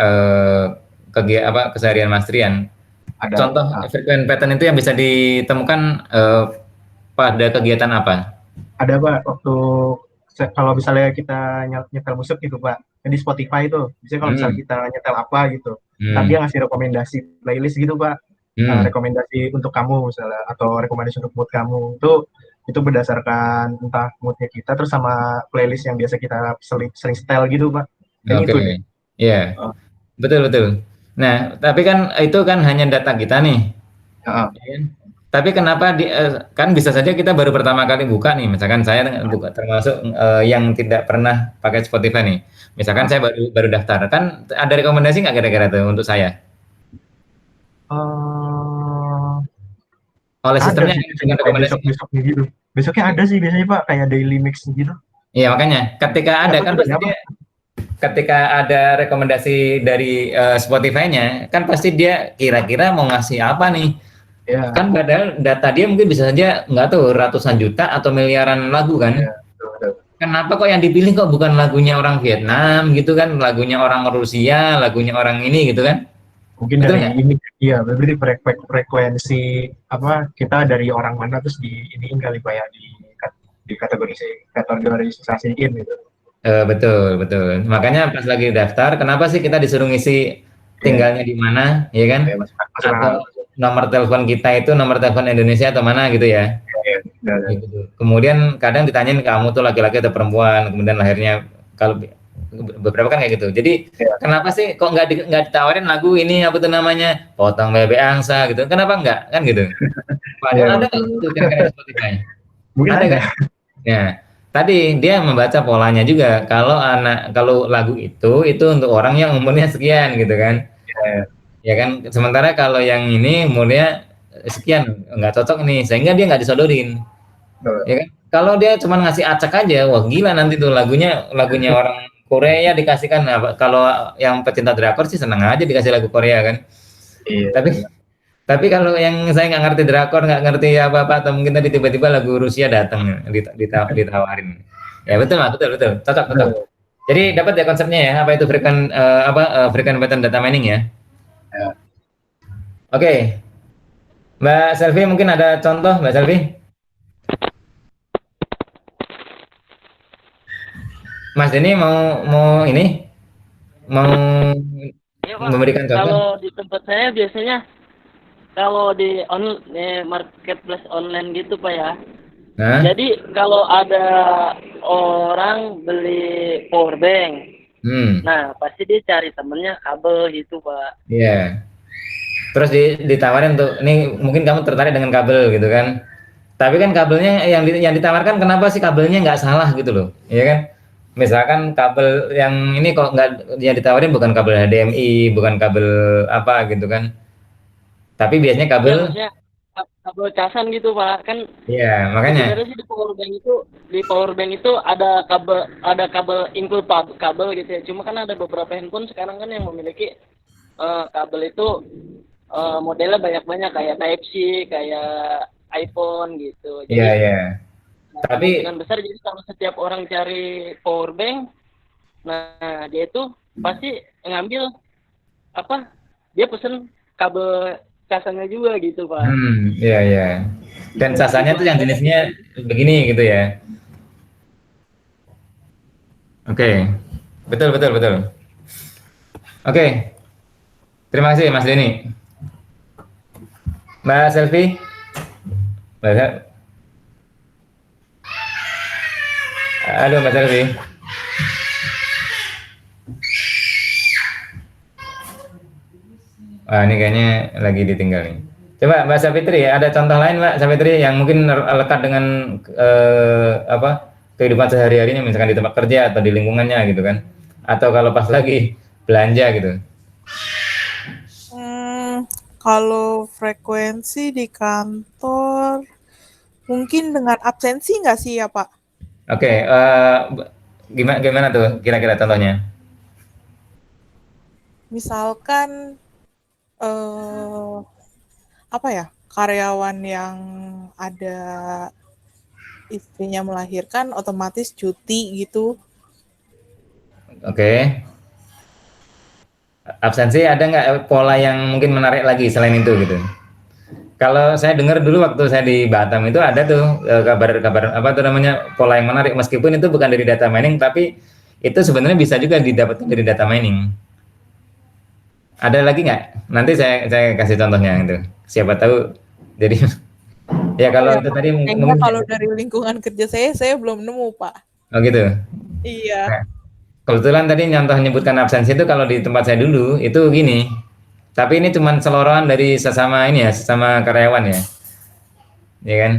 keseharian Mas Trian, contoh frequent pattern itu yang bisa ditemukan pada kegiatan apa? Ada, Pak, waktu kalau misalnya kita nyetel musik gitu, Pak, di Spotify itu, biasanya kalau misalnya kita nyetel apa gitu, kan dia ngasih rekomendasi playlist gitu, Pak, rekomendasi untuk kamu misalnya, atau rekomendasi untuk mood kamu, itu berdasarkan entah moodnya kita, terus sama playlist yang biasa kita sering setel gitu, Pak. Oke, iya, betul. Nah, tapi kan itu kan hanya data kita nih. Tapi kenapa kan bisa saja kita baru pertama kali buka nih, misalkan saya buka termasuk yang tidak pernah pakai Spotify nih. Misalkan saya baru daftar, kan ada rekomendasi nggak kira-kira tuh untuk saya? Oleh sistemnya dengan rekomendasi besoknya gitu. Besoknya ada sih biasanya, Pak, kayak daily mix gitu. Iya, makanya ketika ada kan pasti dia, ketika ada rekomendasi dari Spotify-nya kan pasti dia kira-kira mau ngasih apa nih. Ya. Kan padahal data dia mungkin bisa saja nggak tahu ratusan juta atau miliaran lagu kan. Ya, betul. Kenapa kok yang dipilih kok bukan lagunya orang Vietnam gitu kan, lagunya orang Rusia, lagunya orang ini gitu kan? Mungkin Betul dari nggak? ini, iya, berarti frekuensi apa kita dari orang mana terus di ini kali Pak ya di kategorisasiin gitu. Betul, betul. Makanya pas lagi daftar, kenapa sih kita disuruh ngisi Ya, tinggalnya di mana, ya kan? ya masuk akal. Atau nomor telepon kita itu nomor telepon Indonesia atau mana gitu ya? Ya, ya, Gitu. Kemudian kadang ditanyain kamu tuh laki-laki atau perempuan, kemudian lahirnya kalau beberapa kan kayak gitu. Jadi ya, kenapa sih kok nggak ditawarin lagu ini apa tuh namanya potong bebek angsa gitu? Kenapa nggak kan gitu? ya, Padahal ada nggak betul. itu kira-kira di Spotify? Mungkin Ada ada. kan? Ya, tadi dia membaca polanya juga. Kalau lagu itu untuk orang yang umurnya sekian gitu kan, Ya, ya kan. Sementara kalau yang ini umurnya sekian nggak cocok nih, sehingga dia nggak disodorin, betul. ya kan. Kalau dia cuma ngasih acak aja, wah gila nanti tuh lagunya orang Korea dikasihkan apa? Kalau yang pecinta drakor sih seneng aja dikasih lagu Korea kan. Iya, Tapi Tapi kalau yang saya nggak ngerti drakor, nggak ngerti apa-apa, atau mungkin tadi tiba-tiba lagu Rusia datang, ditawarin. Ya betul lah, betul, betul, cocok, cocok. betul. Jadi dapat ya konsepnya ya, apa itu frequent pattern data mining ya. Ya. Oke, Mbak Selvi mungkin ada contoh, Mbak Selvi? Mas ini mau ini mau Iya Pak, memberikan contoh? kalau di tempat saya biasanya kalau di marketplace online gitu Pak ya. Nah, Jadi kalau ada orang beli power bank, nah pasti dia cari temennya kabel gitu Pak. iya. Terus ditawarin untuk ini mungkin kamu tertarik dengan kabel gitu kan? Tapi kan kabelnya yang ditawarkan kenapa sih kabelnya nggak salah gitu loh, ya kan? Misalkan kabel yang ini kok nggak yang ditawarin bukan kabel HDMI, bukan kabel apa gitu kan? Tapi biasanya Iya kabel, maksudnya kabel casan gitu Pak. Kan ya makanya, sebenarnya sih di power bank itu ada kabel include kabel gitu ya. Cuma kan ada beberapa handphone sekarang kan yang memiliki kabel itu modelnya banyak-banyak kayak Type C, kayak iPhone gitu. ya Jadi ya. Tapi kemungkinan besar jadi kalau setiap orang cari power bank, nah dia itu pasti ngambil apa? Dia pesen kabel casannya juga gitu Pak. ya ya. Dan sasanya tuh yang jenisnya begini gitu ya. Oke, betul betul betul. Oke, terima kasih Mas Denny. Mbak Selvi, Mbak, halo Mbak Selvi. Wah, ini kayaknya lagi ditinggal nih. Coba Mbak Savitri, ada contoh lain Mbak Savitri yang mungkin lekat dengan kehidupan sehari-harinya, misalkan di tempat kerja atau di lingkungannya gitu kan? Atau kalau pas lagi belanja gitu? Kalau frekuensi di kantor, mungkin dengan absensi nggak sih ya Pak? Oke, gimana tuh kira-kira contohnya? Misalkan apa ya, karyawan yang ada istrinya melahirkan otomatis cuti gitu. Oke. Absensi ada nggak pola yang mungkin menarik lagi selain itu gitu? Kalau saya dengar dulu waktu saya di Batam itu ada tuh kabar-kabar apa tuh namanya pola yang menarik, meskipun itu bukan dari data mining tapi itu sebenarnya bisa juga didapatkan dari data mining. Ada lagi nggak? Nanti saya kasih contohnya itu. Siapa tahu jadi ya kalau itu tadi Kayaknya kalau dari lingkungan kerja saya belum nemu Pak. Oh gitu. Iya. Nah, kebetulan tadi nyontoh nyebutkan absensi itu kalau di tempat saya dulu itu gini. Tapi ini cuma selorohan dari sesama ini ya, sesama karyawan ya. Ya kan?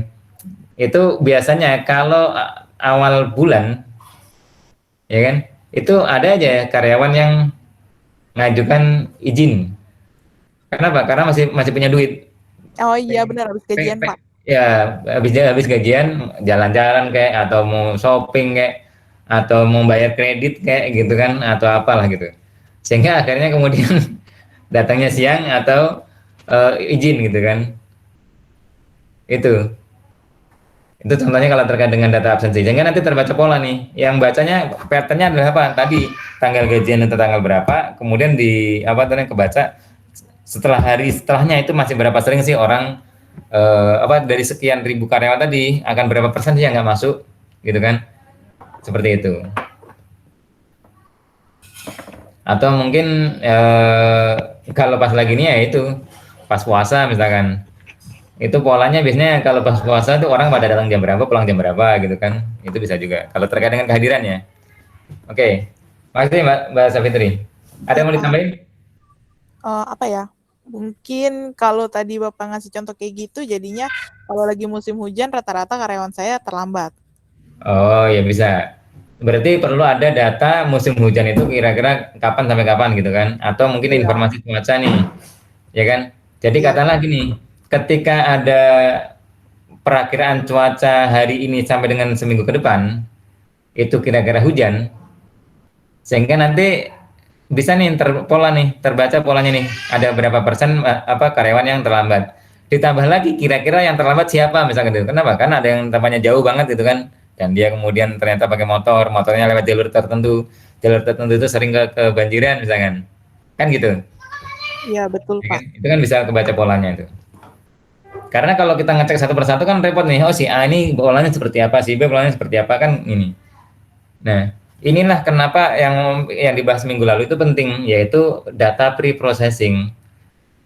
Itu biasanya kalau awal bulan ya kan? Itu ada aja karyawan yang ngajukan izin. Kenapa? Karena masih punya duit. Oh iya benar, habis gajian Pak. Ya, habis gajian jalan-jalan kayak atau mau shopping kayak atau mau bayar kredit kayak gitu kan atau apalah gitu. Sehingga akhirnya kemudian datangnya siang atau izin gitu kan. Itu. Itu contohnya kalau terkait dengan data absensi. Sehingga nanti terbaca pola nih. Yang bacanya patternnya adalah apa? Tadi tanggal gajian itu tanggal berapa, kemudian di apa tadi kebaca setelah hari setelahnya itu masih berapa sering sih orang apa dari sekian ribu karyawan tadi akan berapa persen sih yang nggak masuk, gitu kan? Seperti itu. Atau mungkin kalau pas lagi ini ya itu pas puasa misalkan. Itu polanya biasanya kalau pas puasa tuh orang pada datang jam berapa, pulang jam berapa gitu kan. Itu bisa juga. Kalau terkait dengan kehadiran ya. Oke. Makasih Mbak Safitri. Ada yang mau ditambahin? Apa ya? Mungkin kalau tadi Bapak ngasih contoh kayak gitu, jadinya kalau lagi musim hujan rata-rata karyawan saya terlambat. Oh ya bisa. Berarti perlu ada data musim hujan itu kira-kira kapan sampai kapan gitu kan? Atau mungkin Iya. informasi cuaca nih, ya kan? Jadi Iya. katakanlah gini, ketika ada perakiraan cuaca hari ini sampai dengan seminggu ke depan, itu kira-kira hujan, sehingga nanti bisa nih pola nih, terbaca polanya nih, ada berapa persen apa karyawan yang terlambat. Ditambah lagi kira-kira yang terlambat siapa misalkan gitu. Kenapa? Karena ada yang tempatnya jauh banget gitu kan. Dan dia kemudian ternyata pakai motor, motornya lewat jalur tertentu. Jalur tertentu itu sering kebanjiran misalkan. Kan gitu. Iya, betul, Ya Pak. kan? Itu kan bisa kebaca polanya itu. Karena kalau kita ngecek satu persatu kan repot nih. Oh si A ini polanya seperti apa, si B polanya seperti apa kan ini. Nah, inilah kenapa yang dibahas minggu lalu itu penting, yaitu data pre-processing.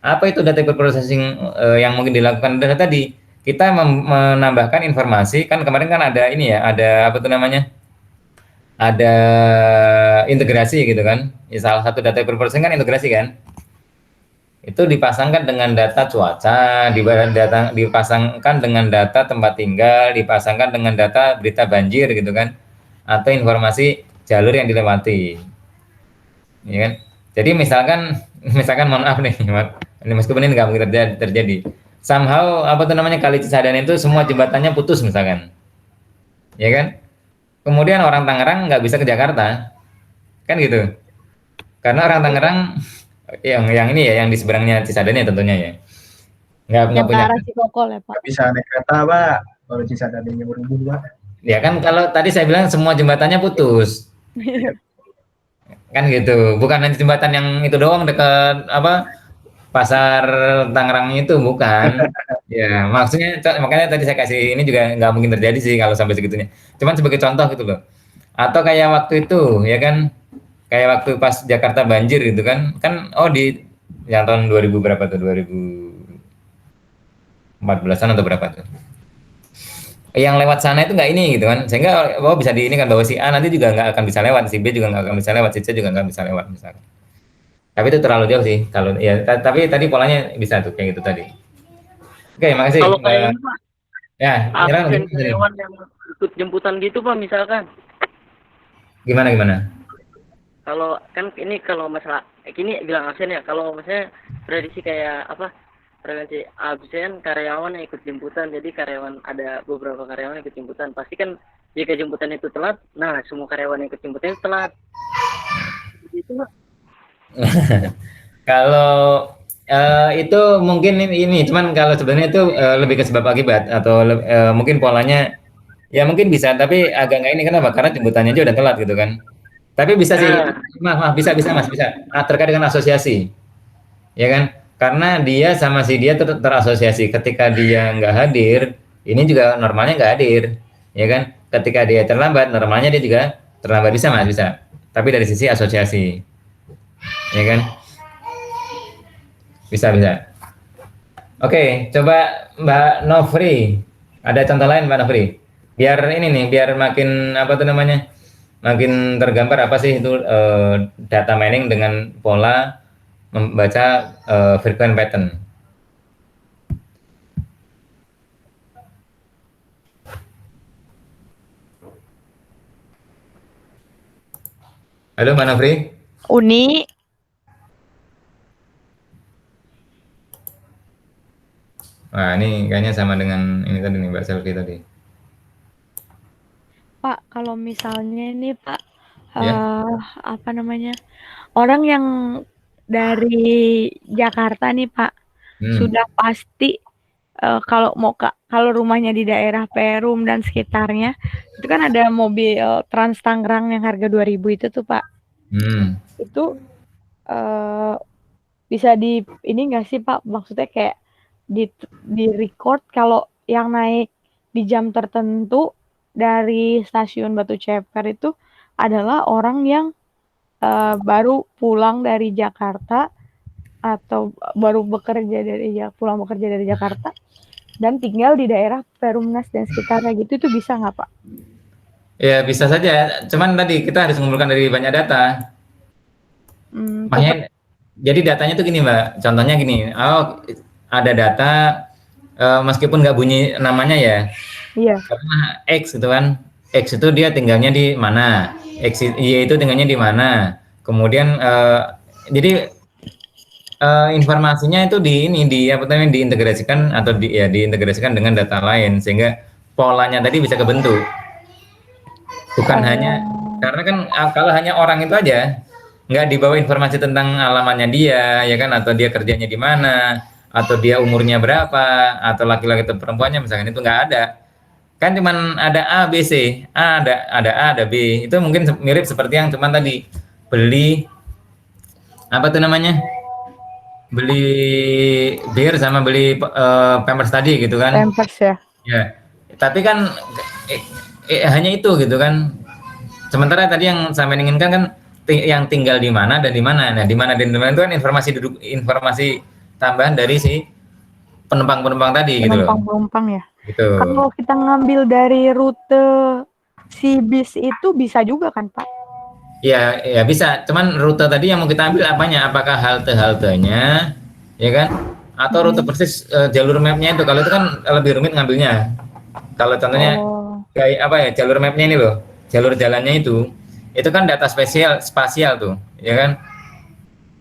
Apa itu data pre-processing yang mungkin dilakukan adalah tadi kita menambahkan informasi, kan kemarin kan ada ini ya, ada apa tuh namanya, ada integrasi gitu kan. Ya, salah satu data pre-processing kan integrasi kan. Itu dipasangkan dengan data cuaca, dipasangkan dengan data tempat tinggal, dipasangkan dengan data berita banjir gitu kan, atau informasi jalur yang dilewati, ya kan? Jadi misalkan mohon maaf nih, ini meskipun ini nggak mungkin terjadi, somehow apa tuh namanya Kali Cisadane itu semua jembatannya putus misalkan, ya kan? Kemudian orang Tangerang nggak bisa ke Jakarta, kan gitu? Karena orang Tangerang yang ini ya, yang di seberangnya Cisadane tentunya ya, nggak Yang ke punya. arah Cikokol ya, Pak. Nggak bisa naik kereta, Pak. Kalau Cisadane berhubung, Pak. Ya kan kalau tadi saya bilang semua jembatannya putus. Kan gitu. Bukan hanya jembatan yang itu doang dekat apa Pasar Tangerang itu bukan. Ya, maksudnya makanya tadi saya kasih ini juga nggak mungkin terjadi sih kalau sampai segitunya. Cuman sebagai contoh gitu loh. Atau kayak waktu itu ya kan, kayak waktu pas Jakarta banjir gitu kan. Kan di yang tahun 2000 berapa tuh? 2014-an atau berapa tuh? Yang lewat sana itu nggak ini gitu kan, sehingga bisa di ini kan bahwa si A nanti juga nggak akan bisa lewat, si B juga nggak akan bisa lewat, si C juga nggak bisa lewat misalnya. Tapi itu terlalu jauh sih kalau ya, tapi tadi polanya bisa tuh kayak gitu tadi. Oke, makasih. Kalau kayak ini Pak, Ya, absen karyawan yang ikut jemputan gitu Pak misalkan. Gimana? Kalau kan ini kalau masalah ini bilang absen ya, kalau misalnya prediksi kayak apa? Prevensi absen karyawan yang ikut jemputan, jadi ada beberapa karyawan yang ikut jemputan, pasti kan jika jemputan itu telat, nah semua karyawan yang ikut jemputan itu telat. Gitu Pak. Kalau itu mungkin ini cuman kalau sebenarnya itu lebih ke sebab akibat atau mungkin polanya ya mungkin bisa, tapi agak nggak ini kenapa? Karena jemputannya aja udah telat gitu kan. Tapi bisa sih, bisa Mas, bisa. Terkait dengan asosiasi, ya kan? Karena dia sama si dia terasosiasi. Ketika dia nggak hadir, ini juga normalnya nggak hadir, ya kan? Ketika dia terlambat, normalnya dia juga terlambat, bisa Mas, bisa. Tapi dari sisi asosiasi, ya kan? Bisa. Oke, coba Mbak Novri. Ada contoh lain Mbak Novri? Biar ini nih, biar makin apa tuh namanya? Makin tergambar apa sih itu data mining dengan pola membaca frequent pattern. Halo Mbak Novri. Uni. Wah, ini kayaknya sama dengan ini tadi nih Mbak Selvi tadi. Pak, kalau misalnya ini Pak, Ya. apa namanya, orang yang dari Jakarta nih Pak, sudah pasti kalau rumahnya di daerah Perum dan sekitarnya, itu kan ada mobil Trans Tangerang yang harga 2.000 itu tuh Pak. Itu bisa ini nggak sih Pak? Maksudnya kayak di record kalau yang naik di jam tertentu dari stasiun Batu Ceper itu adalah orang yang baru pulang dari Jakarta atau baru pulang bekerja dari Jakarta dan tinggal di daerah Perumnas dan sekitarnya gitu, itu bisa nggak Pak? Ya bisa saja, cuman tadi kita harus mengumpulkan dari banyak data. Makanya, jadi datanya tuh gini Mbak, contohnya gini, ada data meskipun nggak bunyi namanya ya, karena X gitu kan, X itu dia tinggalnya di mana, Y itu tinggalnya di mana, kemudian jadi informasinya itu diintegrasikan atau diintegrasikan dengan data lain sehingga polanya tadi bisa kebentuk. Bukan hanya karena kan kalau hanya orang itu aja nggak dibawa informasi tentang alamannya dia, ya kan, atau dia kerjanya di mana, atau dia umurnya berapa, atau laki-laki atau perempuannya misalkan, itu nggak ada. Kan cuman ada A, B, C, ada A, ada B. Itu mungkin mirip seperti yang cuman tadi beli apa tuh namanya? Beli bir sama beli Pampers tadi gitu kan. Pampers ya. Ya. Tapi kan hanya itu gitu kan. Sementara tadi yang sampai inginkan kan yang tinggal di mana dan di mana. Nah, di mana dan di mana itu kan informasi tambahan dari si penumpang-penumpang tadi gitu loh. Penumpang ya. Gitu. Kalau kita ngambil dari rute si bis itu bisa juga kan Pak? Ya bisa. Cuman rute tadi yang mau kita ambil apanya? Apakah halte-haltenya, ya kan? Atau rute persis jalur mapnya itu? Kalau itu kan lebih rumit ngambilnya. Kalau contohnya kayak apa ya, jalur mapnya ini loh, jalur jalannya itu kan data spasial tuh, ya kan?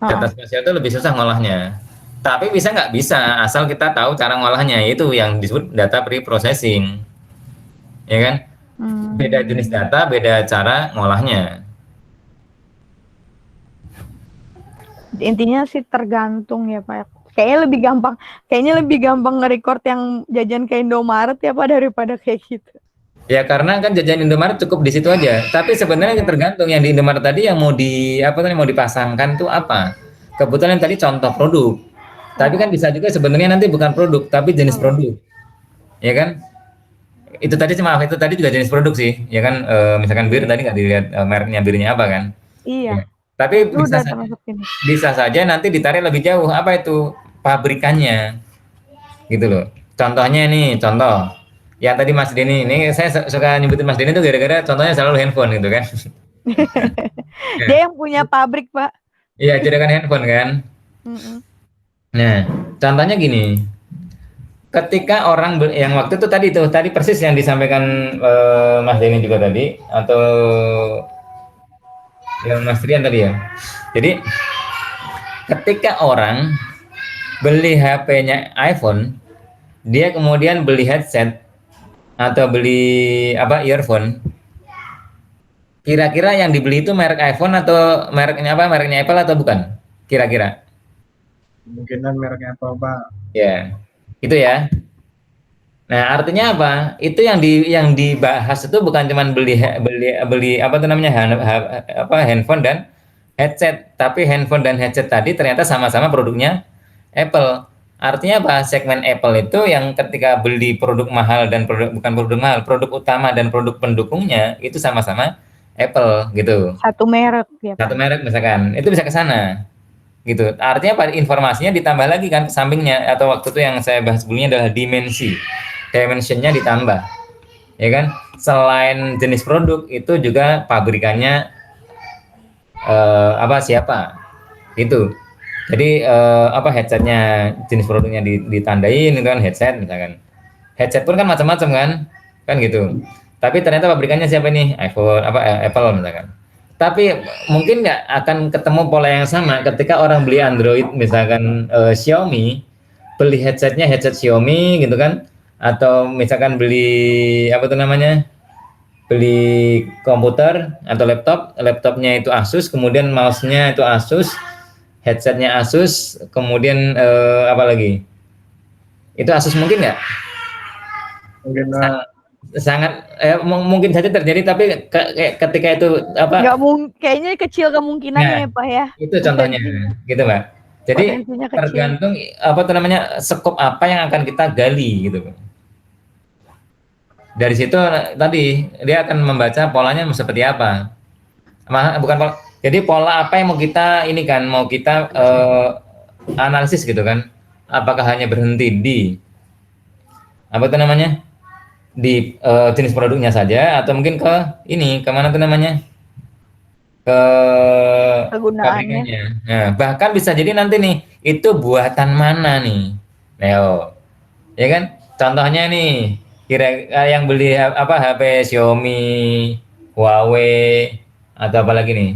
Data spasial itu lebih susah ngolahnya. Tapi bisa nggak? Bisa, asal kita tahu cara ngolahnya. Itu yang disebut data pre-processing, ya kan? Beda jenis data, beda cara ngolahnya. Intinya sih tergantung ya Pak. Kayaknya lebih gampang nge-record yang jajan ke Indomaret ya Pak daripada kayak gitu. Ya karena kan jajan Indomaret cukup di situ aja. Tapi sebenarnya tergantung yang di Indomaret tadi yang mau dipasangkan tuh apa. Kebetulan tadi contoh produk. Tapi kan bisa juga sebenarnya nanti bukan produk tapi jenis produk. Ya kan? Itu tadi juga jenis produk sih. Ya kan misalkan bir tadi nggak dilihat mereknya birnya apa kan? Iya. Ya. Tapi bisa saja nanti ditarik lebih jauh, apa itu pabrikannya gitu loh. Contohnya nih, contoh yang tadi Mas Denny ini, saya suka nyebutin Mas Denny itu gara-gara contohnya selalu handphone gitu kan. Dia yang punya pabrik Pak. Iya, jadikan handphone kan. Nah, contohnya gini, ketika orang yang waktu itu tadi persis yang disampaikan Mas Denny juga tadi, atau yang Mas Rian tadi ya. Jadi ketika orang beli HP-nya iPhone, dia kemudian beli headset atau beli earphone. Kira-kira yang dibeli itu merek iPhone atau mereknya Apple atau bukan? Kira-kira? Kemungkinan mereknya Apple Pak. Ya, itu ya. Nah, artinya apa? Itu yang dibahas itu bukan cuma beli handphone dan headset, tapi handphone dan headset tadi ternyata sama-sama produknya Apple. Artinya apa? Segmen Apple itu yang ketika beli produk mahal dan produk utama dan produk pendukungnya itu sama-sama Apple gitu. Satu merek ya. Satu merek misalkan. Itu bisa ke sana. Gitu. Artinya apa? Informasinya ditambah lagi kan ke sampingnya, atau waktu itu yang saya bahas sebelumnya adalah dimensionnya ditambah, ya kan? Selain jenis produk itu juga pabrikannya siapa gitu. Jadi headsetnya, jenis produknya ditandain itu kan headset misalkan. Headset pun kan macam-macam kan gitu. Tapi ternyata pabrikannya siapa nih? iPhone Apple misalkan. Tapi mungkin nggak akan ketemu pola yang sama ketika orang beli Android misalkan Xiaomi, beli headsetnya headset Xiaomi gitu kan, atau misalkan beli beli komputer atau laptopnya itu Asus, kemudian mouse-nya itu Asus, headsetnya Asus, kemudian Itu Asus mungkin nggak? Mungkin Sangat mungkin saja terjadi, tapi ketika itu apa? Kayaknya kecil kemungkinannya ya Pak ya. Itu contohnya, gitu Mbak. Jadi Potensinya kecil. tergantung apa tuh namanya skop apa yang akan kita gali gitu. Dari situ tadi dia akan membaca polanya seperti apa. Bukan pola. Jadi pola apa yang mau kita ini kan, mau kita analisis gitu kan. Apakah hanya berhenti di apa tuh namanya? Di jenis produknya saja, atau mungkin ke ini kemana tuh namanya, ke Kegunaannya. pabrikannya. Nah, bahkan bisa jadi nanti nih itu buatan mana nih, Neo, ya kan? Contohnya nih kira yang beli apa HP Xiaomi, Huawei, atau apa lagi nih,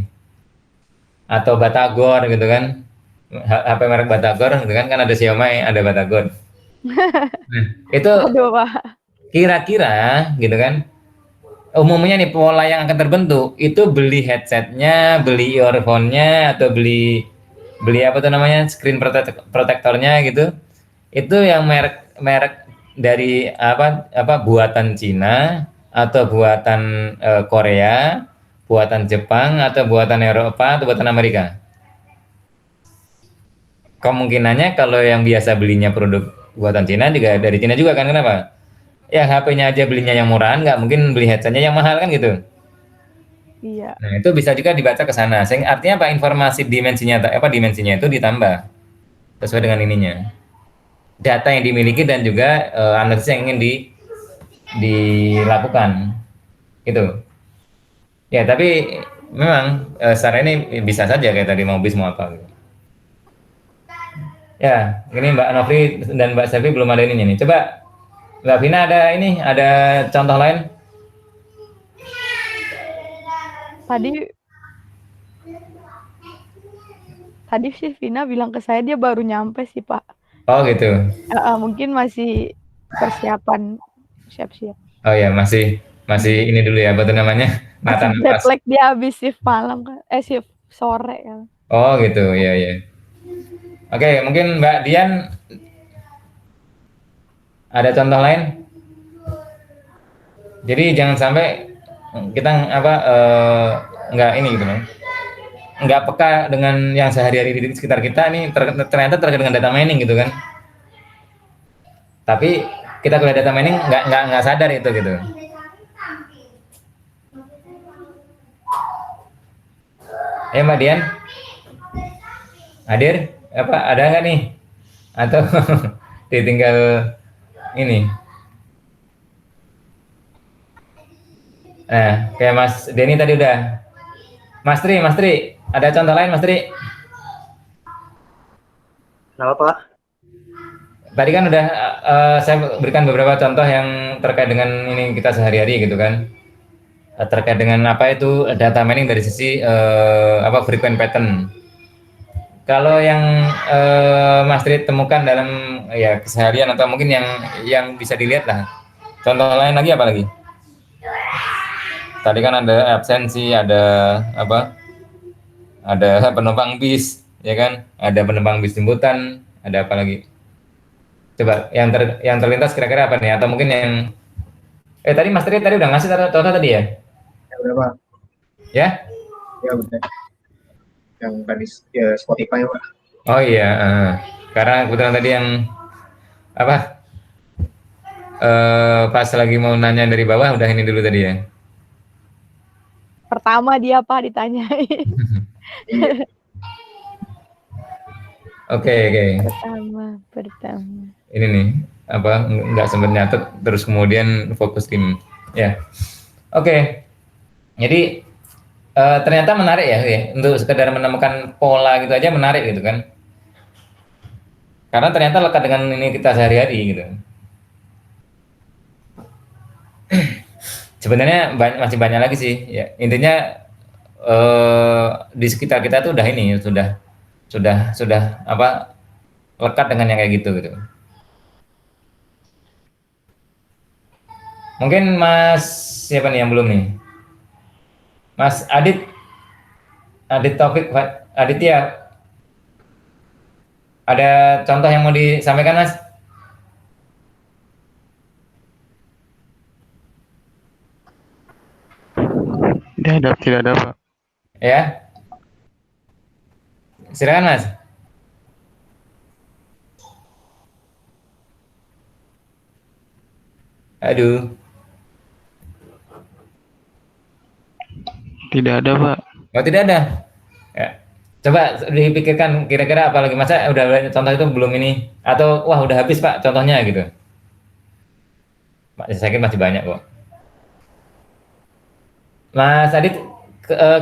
atau Batagor gitu kan, HP merek Batagor gitu kan, kan ada Xiaomi, ada Batagor. Nah, itu Aduh Pak. kira-kira gitu kan, umumnya nih pola yang akan terbentuk itu beli headsetnya, beli earphone-nya, atau beli beli apa tuh namanya screen protectornya gitu. Itu yang merek dari apa buatan Cina, atau buatan Korea, buatan Jepang, atau buatan Eropa, atau buatan Amerika. Kemungkinannya kalau yang biasa belinya produk buatan Cina juga dari Cina juga kan, kenapa? Ya HP-nya aja belinya yang murahan, nggak mungkin beli headsetnya yang mahal kan gitu. Iya. Nah, itu bisa juga dibaca ke sana. Artinya apa? Informasi dimensinya itu ditambah sesuai dengan ininya. Data yang dimiliki dan juga analisis yang ingin dilakukan. Gitu. Ya, tapi memang secara ini bisa saja kayak tadi mau bis mau apa gitu. Ya, ini Mbak Novri dan Mbak Selvi belum ada ininya nih. Coba Mbak Vina ada contoh lain? Tadi sih Vina bilang ke saya dia baru nyampe sih Pak. Oh gitu. Mungkin masih persiapan siap-siap. Oh ya, masih ini dulu ya, apa tuh namanya? Mata Jet nafas. lag dia habis shift malam kan. Shift sore kan. Oh gitu, ya ya. Oke, mungkin Mbak Dian ada contoh lain? Jadi jangan sampai kita nggak ini gitu loh, nggak peka dengan yang sehari-hari di sekitar kita ini ternyata terkait dengan data mining gitu kan. Tapi kita kuliah data mining nggak sadar itu gitu. Ya Mbak Dian, hadir apa ada nggak nih? Atau ditinggal ini? Nah, kayak Mas Denny tadi udah. Mas Tri, ada contoh lain Mas Tri? Kenapa Pak? Tadi kan udah saya berikan beberapa contoh yang terkait dengan ini kita sehari-hari gitu kan. Terkait dengan apa itu data mining dari sisi frequent pattern. Kalau yang Mas Tri temukan dalam ya keseharian, atau mungkin yang bisa dilihat lah. Contoh lain lagi apa lagi? Tadi kan ada absensi, ada apa? Ada penumpang bis, ya kan? Ada penumpang bis jemputan, ada apa lagi? Coba yang terlintas kira-kira apa nih? Atau mungkin yang tadi Mas Tri tadi udah ngasih contoh tadi ya? Ya udah Pak. Ya? Ya udah. Yang tadi ya Spotify Pak. Oh iya, karena kebetulan tadi yang apa? Pas lagi mau nanya dari bawah udah ini dulu tadi ya. Pertama dia Pak ditanyain. Oke. Pertama. Ini nih apa nggak sempat nyatet terus kemudian fokus tim ya. Oke. Jadi ternyata menarik ya untuk sekedar menemukan pola gitu aja menarik gitu kan. Karena ternyata lekat dengan ini kita sehari-hari gitu. Sebenarnya masih banyak lagi sih ya. Intinya di sekitar kita tuh udah ini sudah apa lekat dengan yang kayak gitu. Mungkin Mas siapa nih yang belum nih? Mas Adit Taufik Aditya, ada contoh yang mau disampaikan Mas? Tidak ada, Pak. Ya, silakan Mas. Aduh, Tidak ada, Pak. oh tidak ada. Ya. Coba dipikirkan kira-kira apalagi masa udah contoh itu belum ini atau wah udah habis Pak contohnya gitu. Saya kira masih banyak kok. Mas Adit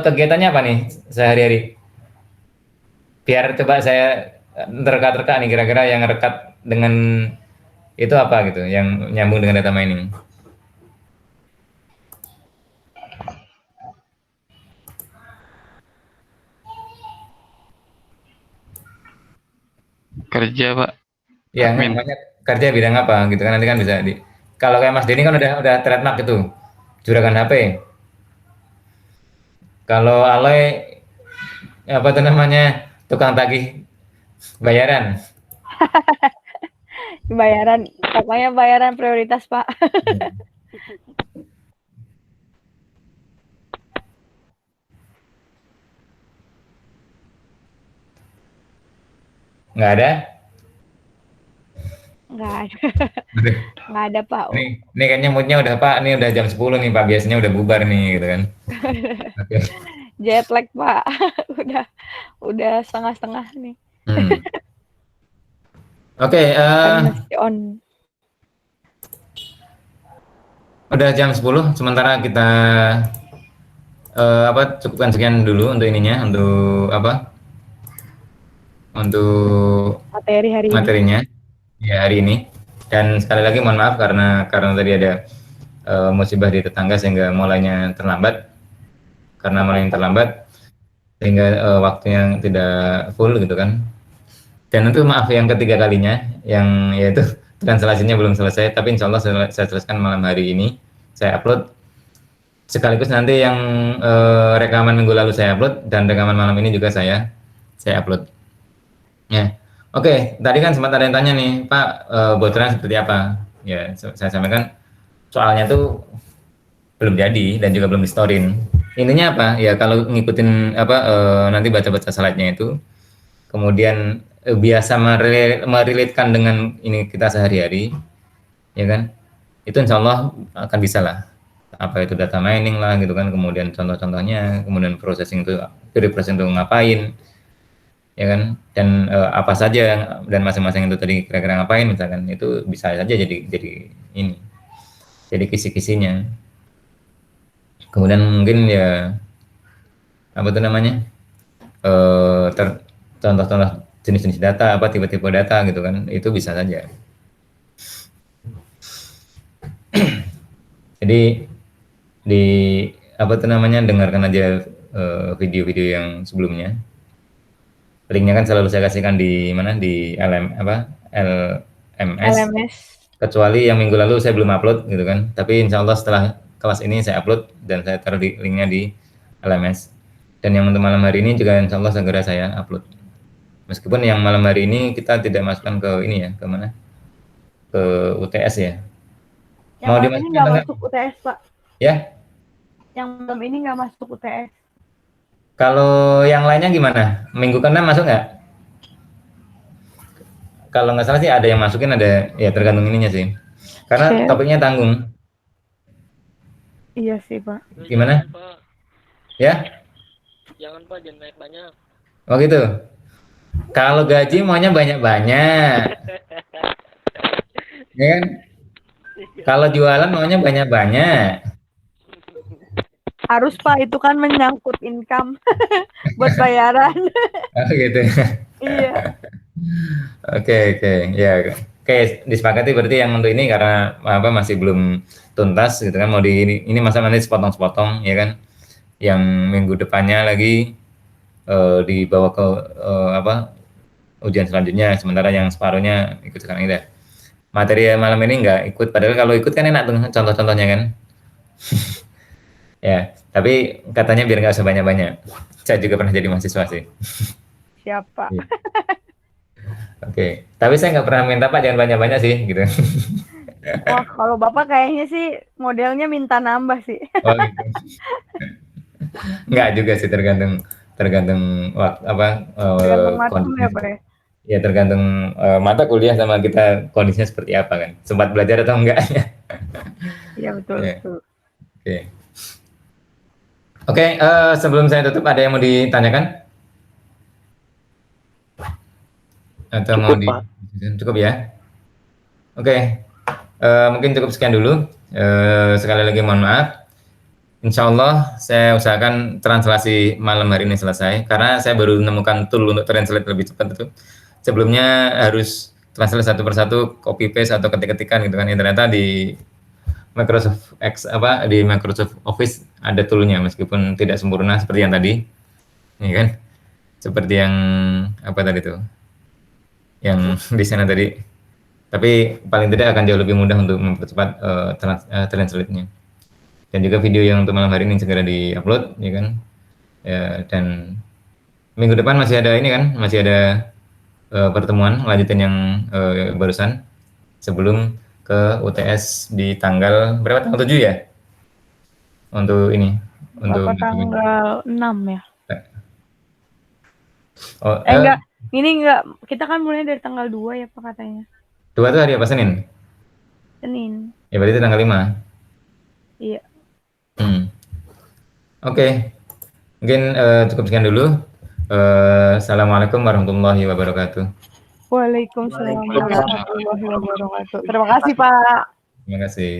kegiatannya apa nih sehari-hari? Biar coba saya terka-terka nih kira-kira yang rekat dengan itu apa gitu, yang nyambung dengan data mining. Kerja, Pak. Yang Admin. namanya kerja bidang apa gitu kan nanti kan bisa di. Kalau kayak Mas Denny kan udah trademark itu juragan HP. Kalau Aloy apa tuh namanya tukang tagih bayaran. Pokoknya bayaran prioritas, Pak. Nggak ada? Nggak ada. Aduh, Nggak ada, Pak. ini kayaknya moodnya udah Pak, ini udah jam 10 nih Pak, biasanya udah bubar nih gitu kan. Oke. Jet lag, Pak. udah setengah-setengah nih. Oke, Masih on. udah jam 10, sementara kita cukupkan sekian dulu untuk ininya, untuk apa? Untuk Materi hari materinya ya hari ini. Dan sekali lagi mohon maaf karena tadi ada musibah di tetangga sehingga mulainya terlambat. Karena mulainya terlambat sehingga waktunya tidak full gitu kan. Dan itu maaf yang ketiga kalinya, yang yaitu translasinya belum selesai, tapi insya Allah saya selesaikan malam hari ini. Saya upload sekaligus nanti yang rekaman minggu lalu saya upload dan rekaman malam ini juga saya upload. Ya, oke. Tadi kan sempat ada yang tanya nih, Pak, bocoran seperti apa? Ya, saya sampaikan soalnya tuh belum jadi dan juga belum di-storein. Intinya apa? Ya kalau ngikutin nanti baca-baca slide-nya itu, kemudian biasa merelate-kan dengan ini kita sehari-hari, ya kan? Itu insya Allah akan bisa lah. Apa itu data mining lah gitu kan, kemudian contoh-contohnya, kemudian processing itu, pre-processing itu ngapain, ya kan, dan apa saja dan masing-masing itu tadi kira-kira ngapain misalkan, itu bisa saja jadi ini, jadi kisi-kisinya. Kemudian mungkin ya apa itu namanya contoh-contoh jenis-jenis data, apa tipe-tipe data gitu kan, itu bisa saja. Jadi di apa itu namanya dengarkan aja video-video yang sebelumnya. Linknya kan selalu saya kasihkan di mana, di LMS. Kecuali yang minggu lalu saya belum upload gitu kan. Tapi insya Allah setelah kelas ini saya upload dan saya taruh di linknya di LMS. Dan yang untuk malam hari ini juga insya Allah segera saya upload. Meskipun yang malam hari ini kita tidak masukkan ke ini ya, ke mana? Ke UTS ya. Yang mau malam ini nggak masuk UTS, Pak. Ya? Yang malam ini nggak masuk UTS. Kalau yang lainnya gimana? Minggu ke-6 masuk nggak? Kalau nggak salah sih ada yang masukin, ada ya, tergantung ininya sih. Karena topiknya tanggung. Iya sih, Pak. Gimana? Jangan, Pak. Ya? Jangan, Pak, jangan banyak-banyak. Oh gitu. Kalau gaji maunya banyak-banyak. Ya kan? Kalau jualan maunya banyak-banyak. Harus, Pak, itu kan menyangkut income buat bayaran. Oh gitu. Iya. Oke, ya. Oke, disepakati berarti yang untuk ini karena apa masih belum tuntas gitu kan, mau di ini masa nanti sepotong-sepotong ya kan. Yang minggu depannya lagi dibawa ke ujian selanjutnya, sementara yang separuhnya ikut sekarang ini. Materi malam ini nggak ikut, padahal kalau ikut kan enak tuh contoh-contohnya kan. Ya, tapi katanya biar nggak usah banyak-banyak. Saya juga pernah jadi mahasiswa sih. Siapa? Ya. Oke, tapi saya nggak pernah minta Pak jangan banyak-banyak sih, gitu. Wah, kalau Bapak kayaknya sih modelnya minta nambah sih. Oh, gitu. Enggak juga sih, tergantung tergantung waktu Tergantung matkul ya, kondisinya. Pak ya? Ya tergantung mata kuliah sama kita kondisinya seperti apa kan. Sempat belajar atau enggak ya. Iya, betul, Ya, betul. oke. Oke, sebelum saya tutup ada yang mau ditanyakan atau mau Cukup, di Pak. cukup ya? Oke, mungkin cukup sekian dulu. Sekali lagi mohon maaf. Insya Allah saya usahakan translasi malam hari ini selesai karena saya baru menemukan tool untuk translate lebih cepat itu. Sebelumnya harus translate satu persatu, copy paste atau ketik-ketikan gitu kan. Ya, ternyata di di Microsoft Office ada toolnya meskipun tidak sempurna seperti yang tadi, ya kan? Seperti yang apa tadi tuh, yang di sana tadi. Tapi paling tidak akan jauh lebih mudah untuk mempercepat translate-nya. Dan juga video yang untuk malam hari ini segera di-upload, ya kan? Ya, dan minggu depan masih ada ini kan, masih ada pertemuan lanjutin yang barusan sebelum ke UTS di tanggal berapa? Tanggal 7 ya? Untuk ini, untuk tanggal 6 ya? Oh, Enggak, ini enggak, kita kan mulai dari tanggal 2 ya Pak katanya. 2 itu hari apa, Senin? Senin. Ya berarti tanggal 5. Iya. Oke. Mungkin cukup sekian dulu. Assalamualaikum warahmatullahi wabarakatuh. Waalaikumsalam warahmatullahi wabarakatuh. Terima kasih Pak. Terima kasih.